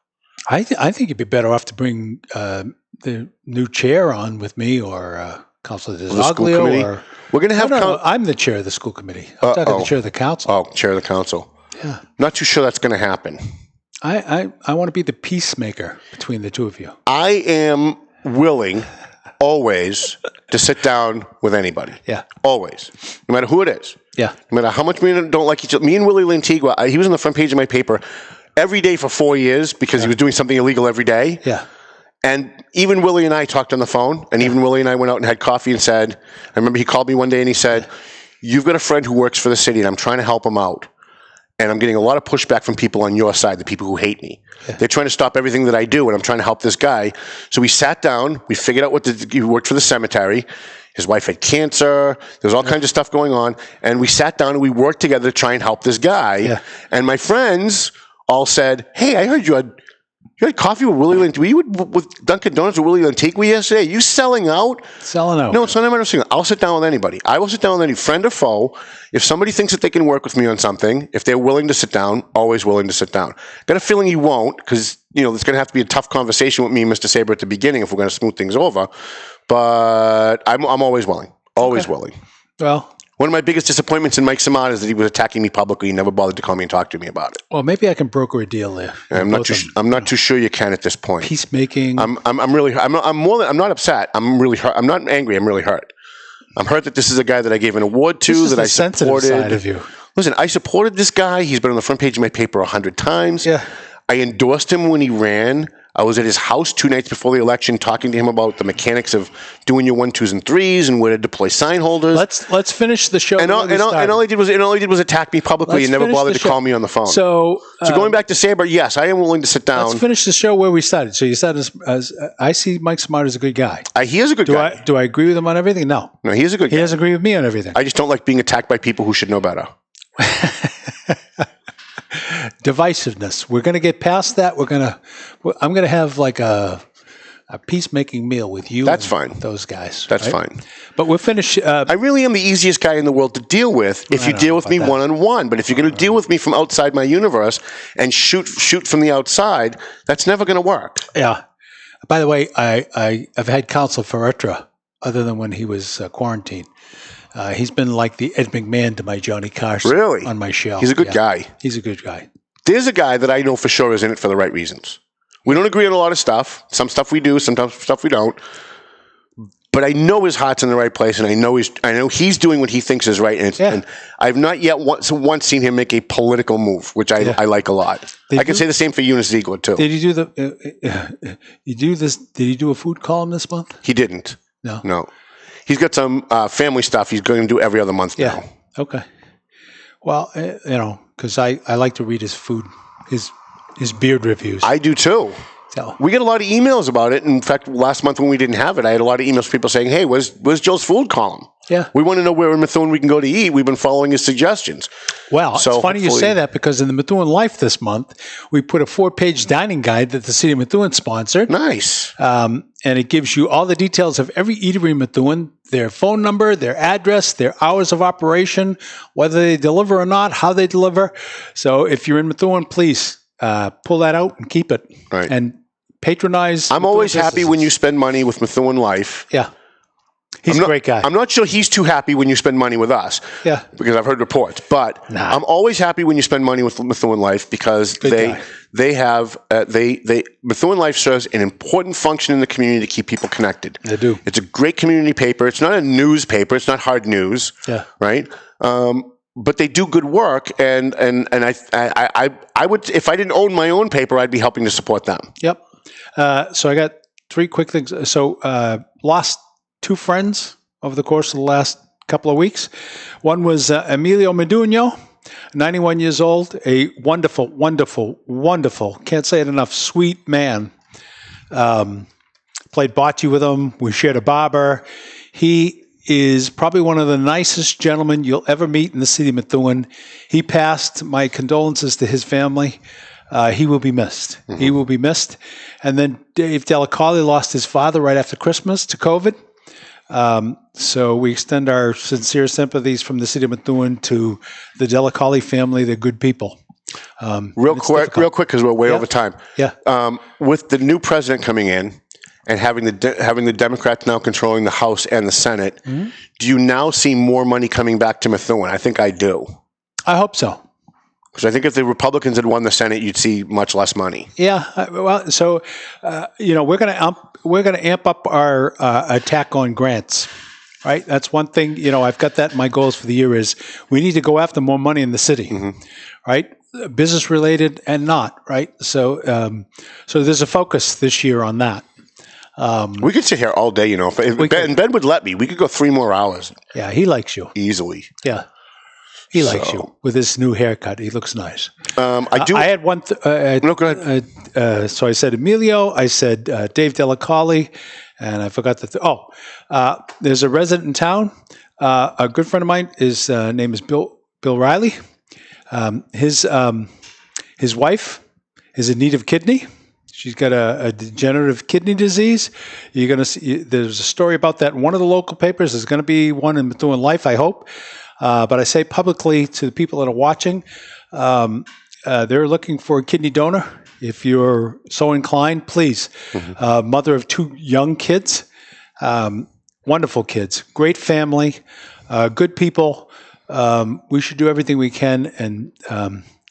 I think you'd be better off to bring the new chair on with me or Councilor DeZoglio. We're going to have. No, I'm the chair of the school committee. I'm talking the chair of the council. Oh, chair of the council. Yeah. Not too sure that's going to happen. I want to be the peacemaker between the two of you. I am willing always to sit down with anybody. Yeah. Always. No matter who it is. Yeah. No matter how much we don't like each other. Me and Willie Lantigua, he was on the front page of my paper every day for 4 years because he was doing something illegal every day. Yeah. And even Willie and I talked on the phone, and even Willie and I went out and had coffee and said, I remember he called me one day and he said, you've got a friend who works for the city and I'm trying to help him out. And I'm getting a lot of pushback from people on your side, the people who hate me. Yeah. They're trying to stop everything that I do, and I'm trying to help this guy. So we sat down. We figured out he worked for the cemetery. His wife had cancer. There was all kinds of stuff going on. And we sat down, and we worked together to try and help this guy. Yeah. And my friends all said, hey, I heard you had You had coffee with Willie Lantigua. Were you with Dunkin' Donuts with Willie Lantigua yesterday? Are you selling out? Selling out. No, it's not a matter of selling out. I'll sit down with anybody. I will sit down with any friend or foe. If somebody thinks that they can work with me on something, if they're willing to sit down, always willing to sit down. Got a feeling you won't, because there's going to have to be a tough conversation with me and Mr. Saber at the beginning if we're going to smooth things over. But I'm always willing. Always willing. Well, one of my biggest disappointments in Mike Samad is that he was attacking me publicly. He never bothered to call me and talk to me about it. Well, maybe I can broker a deal there. I'm not too sure you can at this point. Peacemaking. I'm not upset. I'm really hurt. I'm not angry. I'm really hurt. I'm hurt that this is a guy that I gave an award to, this is that the I supported. sensitive side of you. Listen, I supported this guy. He's been on the front page of my paper 100 times. Yeah. I endorsed him when he ran. I was at his house 2 nights before the election talking to him about the mechanics of doing your 1, 2s, and 3s and where to deploy sign holders. Let's finish the show. And all he did was attack me publicly and never bothered to call me on the phone. So going back to Saber, yes, I am willing to sit down. Let's finish the show where we started. So you said as I see Mike Smart as a good guy. He is a good guy. Do I agree with him on everything? No, he is a good guy. He doesn't agree with me on everything. I just don't like being attacked by people who should know better. Divisiveness. We're going to get past that. I'm going to have like a peacemaking meal with you. That's fine. Those guys. That's fine. But we'll finish. I really am the easiest guy in the world to deal with if you deal with me one-on-one. But if you're going to deal with me from outside my universe and shoot from the outside, that's never going to work. Yeah. By the way, I've had counsel for Etra, other than when he was quarantined. He's been like the Ed McMahon to my Johnny Carson on my show. He's a good guy. He's a good guy. There's a guy that I know for sure is in it for the right reasons. We don't agree on a lot of stuff. Some stuff we do, sometimes stuff we don't. But I know his heart's in the right place, and I know he's doing what he thinks is right. And I've not yet once seen him make a political move, which I like a lot. I can say the same for Eunice Ziegler too. Did he do Did he do a food column this month? He didn't. No. He's got some family stuff he's going to do every other month now. Okay. Well, because I like to read his food, his beard reviews. I do too. So we get a lot of emails about it. In fact, last month when we didn't have it, I had a lot of emails from people saying, "Hey, where's Joe's food column? Yeah, we want to know where in Methuen we can go to eat. We've been following his suggestions." Well, it's funny you say that, because in the Methuen Life this month, we put a 4-page dining guide that the city of Methuen sponsored. Nice. And it gives you all the details of every eatery in Methuen, their phone number, their address, their hours of operation, whether they deliver or not, how they deliver. So if you're in Methuen, please pull that out and keep it. Right. And patronize. I'm always happy when you spend money with Methuen Life. Yeah. He's a great guy. I'm not sure he's too happy when you spend money with us. Yeah. Because I've heard reports. But I'm always happy when you spend money with Methuen Life, because Methuen Life serves an important function in the community to keep people connected. They do. It's a great community paper. It's not a newspaper. It's not hard news. Yeah. Right? But they do good work, and I would, if I didn't own my own paper, I'd be helping to support them. Yep. So I got 3 quick things. So lost 2 friends over the course of the last couple of weeks. One was Emilio Meduno, 91 years old, a wonderful, wonderful, wonderful, can't say it enough, sweet man. Played bocce with him. We shared a barber. He is probably one of the nicest gentlemen you'll ever meet in the city of Methuen. He passed. My condolences to his family. He will be missed. Mm-hmm. He will be missed. And then Dave Delacali lost his father right after Christmas to COVID. So we extend our sincere sympathies from the city of Methuen to the Delacali family. They're good people. Real quick, because we're way over time. Yeah. With the new president coming in and having the Democrats now controlling the House and the Senate, mm-hmm. do you now see more money coming back to Methuen? I think I do. I hope so. Because I think if the Republicans had won the Senate, you'd see much less money. Yeah. Well, so we're going to amp up our attack on grants. Right. That's one thing. I've got that in my goals for the year is we need to go after more money in the city. Mm-hmm. Right. Business related and not. Right. So there's a focus this year on that. We could sit here all day. If Ben would let me, we could go 3 more hours. Yeah. He likes you. Easily. Yeah. He likes you with his new haircut. He looks nice. I do. I had one. No, go ahead. So I said Emilio. I said Dave Delacali, and I forgot there's a resident in town. A good friend of mine. His name is Bill Riley. His wife is in need of kidney. She's got a degenerative kidney disease. You're going to see, there's a story about that in one of the local papers. There's going to be one in Methuen Life, I hope. But I say publicly to the people that are watching, they're looking for a kidney donor. If you're so inclined, please. Mother of 2 young kids, wonderful kids, great family, good people. We should do everything we can. And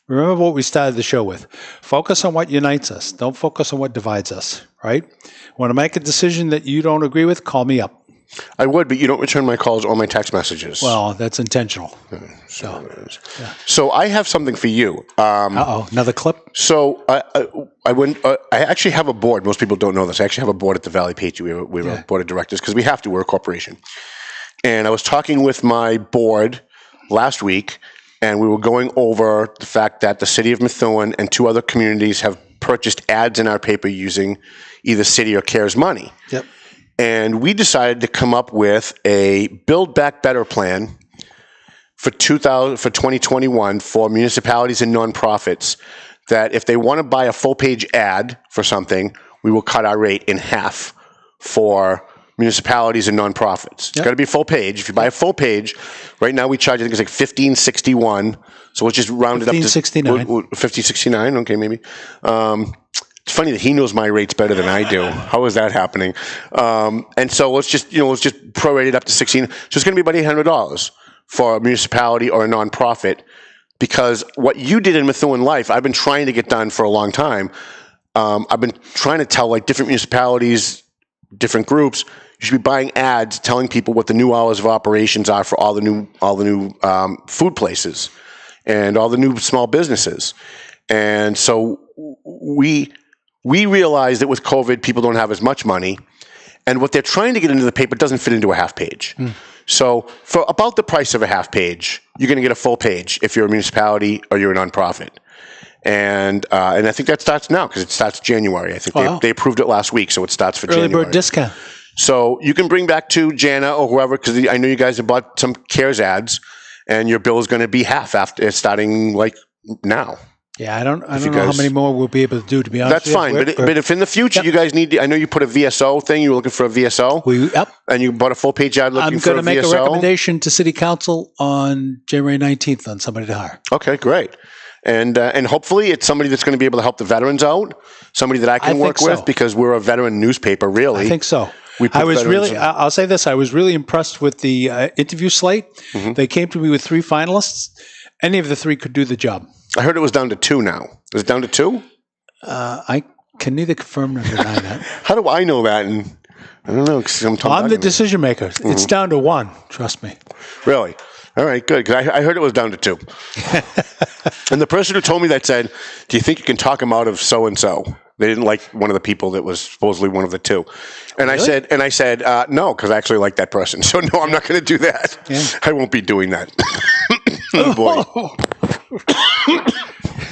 remember what we started the show with. Focus on what unites us. Don't focus on what divides us, right? Want to make a decision that you don't agree with, call me up. I would, but you don't return my calls or my text messages. Well, that's intentional. So I have something for you. Another clip? So I actually have a board. Most people don't know this. I actually have a board at the Valley Patriot. We have a board of directors because we have to. We're a corporation. And I was talking with my board last week, and we were going over the fact that the city of Methuen and 2 other communities have purchased ads in our paper using either city or CARES money. Yep. And we decided to come up with a Build Back Better plan for 2021 for municipalities and nonprofits, that if they want to buy a full-page ad for something, we will cut our rate in half for municipalities and nonprofits. It's got to be a full page. If you buy a full page, right now we charge, I think it's like $15.61. So let's just round it up to $15.69. Okay, maybe. It's funny that he knows my rates better than I do. How is that happening? And so let's just prorate it up to 16. So it's going to be about $800 for a municipality or a nonprofit, because what you did in Methuen Life, I've been trying to get done for a long time. I've been trying to tell like different municipalities, different groups, you should be buying ads telling people what the new hours of operations are for all the new food places and all the new small businesses. And so we realize that with COVID, people don't have as much money, and what they're trying to get into the paper doesn't fit into a half page. So for about the price of a half page, you're going to get a full page if you're a municipality or you're a nonprofit. And I think that starts now, because it starts January. I think they approved it last week, so it starts for January. Early bird discount. So you can bring back to Jana or whoever, because I know you guys have bought some CARES ads, and your bill is going to be half after starting like now. Yeah, I don't know how many more we'll be able to do, to be honest. That's fine, but if in the future you guys need, I know you put a VSO thing, you were looking for a VSO, and you bought a full page ad looking for a VSO. I'm going to make a recommendation to City Council on January 19th on somebody to hire. Okay, great. And hopefully it's somebody that's going to be able to help the veterans out, somebody that I can work with, because we're a veteran newspaper, really. I think so. I'll say this, I was really impressed with the interview slate. They came to me with 3 finalists. Any of the 3 could do the job. I heard it was down to 2 now. Is it down to 2? I can neither confirm nor deny that. How do I know that? And I don't know. I'm the decision maker. It's down to 1. Trust me. Really? All right, good. Because I heard it was down to 2. And the person who told me that said, "Do you think you can talk him out of so and so?" They didn't like one of the people that was supposedly one of the 2. And really? I said, no, because I actually like that person. So no, I'm not going to do that. Yeah. I won't be doing that. Oh boy.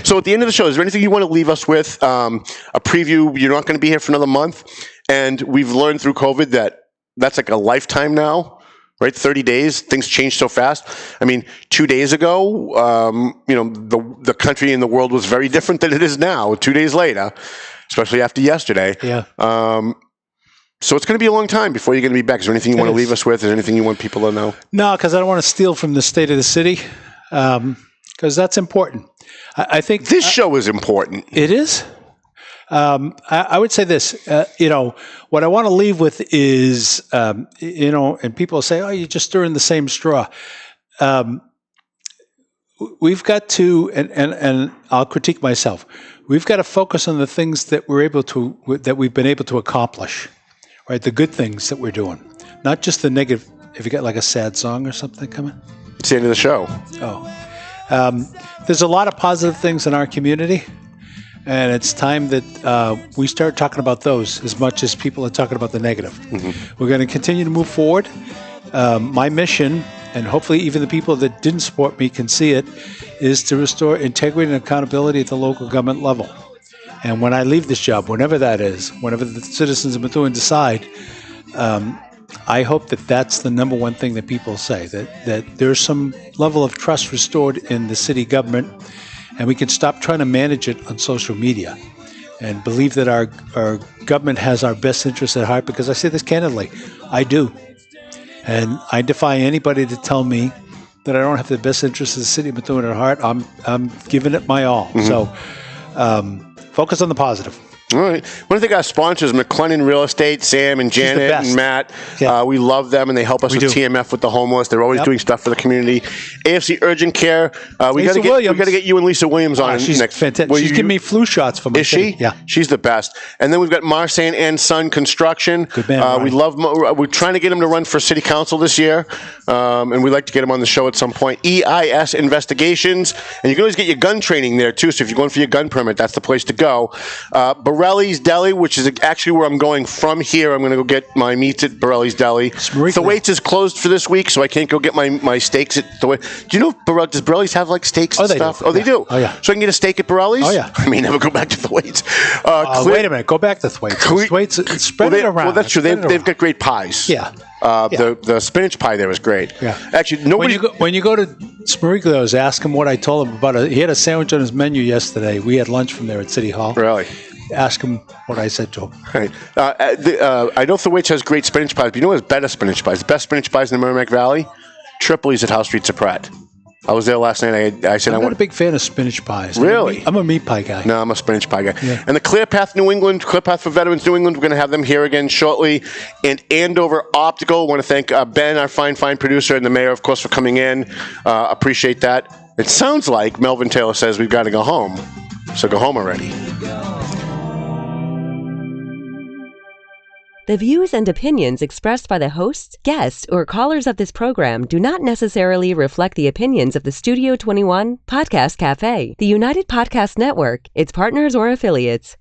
So at the end of the show, is there anything you want to leave us with? A preview. You're not going to be here for another month, and we've learned through COVID that that's like a lifetime now. Right, 30 days, things change so fast. I mean, 2 days ago, the country and the world was very different than it is now. 2 days later, especially after yesterday. Yeah. So it's going to be a long time before you're going to be back. Is there anything you want to leave us with? Is there anything you want people to know? No, because I don't want to steal from the state of the city, because that's important. I think this show is important. It is. I would say this, what I want to leave with is, and people say, oh, you're just stirring the same straw. We've got to, and I'll critique myself, we've got to focus on the things that we've been able to accomplish, right? The good things that we're doing, not just the negative. Have you got like a sad song or something coming? It's the end of the show. Oh, there's a lot of positive things in our community. And it's time that we start talking about those as much as people are talking about the negative. We're going to continue to move forward. My mission, and hopefully even the people that didn't support me can see it, is to restore integrity and accountability at the local government level. And when I leave this job, whenever that is, whenever the citizens of Methuen decide, I hope that that's the number one thing that people say, that there's some level of trust restored in the city government, and we can stop trying to manage it on social media and believe that our government has our best interests at heart, because I say this candidly, I do. And I defy anybody to tell me that I don't have the best interests of the city of Methuen at heart. I'm giving it my all. So focus on the positive. All right. I want to thank our sponsors, McLennan Real Estate, Sam and Janet and Matt. Yeah. We love them, and they help us with TMF with the homeless. They're always doing stuff for the community. AFC Urgent Care. We got to get you and Lisa Williams on she's next. Fantastic. She's giving me flu shots for my Is she? Yeah. She's the best. And then we've got Marsan and Son Construction. Good man. We're trying to get him to run for city council this year, and we'd like to get him on the show at some point. EIS Investigations, and you can always get your gun training there too. So if you're going for your gun permit, that's the place to go. Borelli's Deli, which is actually where I'm going from here. I'm going to go get my meats at Borelli's Deli. Thwaites is closed for this week, so I can't go get my steaks at Thwaites. Do you know does Borelli's have like steaks and stuff? Do. They do. Oh, yeah. So I can get a steak at Borelli's? Oh, yeah. I may never go back to Thwaites. Wait a minute. Go back to Thwaites. Thwaites, spread it around. Well, that's true. They've got great pies. Yeah. The spinach pie there was great. Yeah. Actually, nobody. When you go to Smeriglio's, ask him what I told him about. He had a sandwich on his menu yesterday. We had lunch from there at City Hall. Really? Ask him what I said to him. Right. I know Thwaites has great spinach pies, but you know what has better spinach pies? The best spinach pies in the Merrimack Valley? Tripoli's at House Street Supret. I was there last night. I said I'm not a big fan of spinach pies. Really? I'm a meat pie guy. No, I'm a spinach pie guy. Yeah. And the Clear Path New England, Clear Path for Veterans New England, we're going to have them here again shortly. And Andover Optical, I want to thank Ben, our fine producer, and the mayor, of course, for coming in. Appreciate that. It sounds like Melvin Taylor says we've got to go home. So go home already. The views and opinions expressed by the hosts, guests, or callers of this program do not necessarily reflect the opinions of the Studio 21 Podcast Cafe, the United Podcast Network, its partners, or affiliates.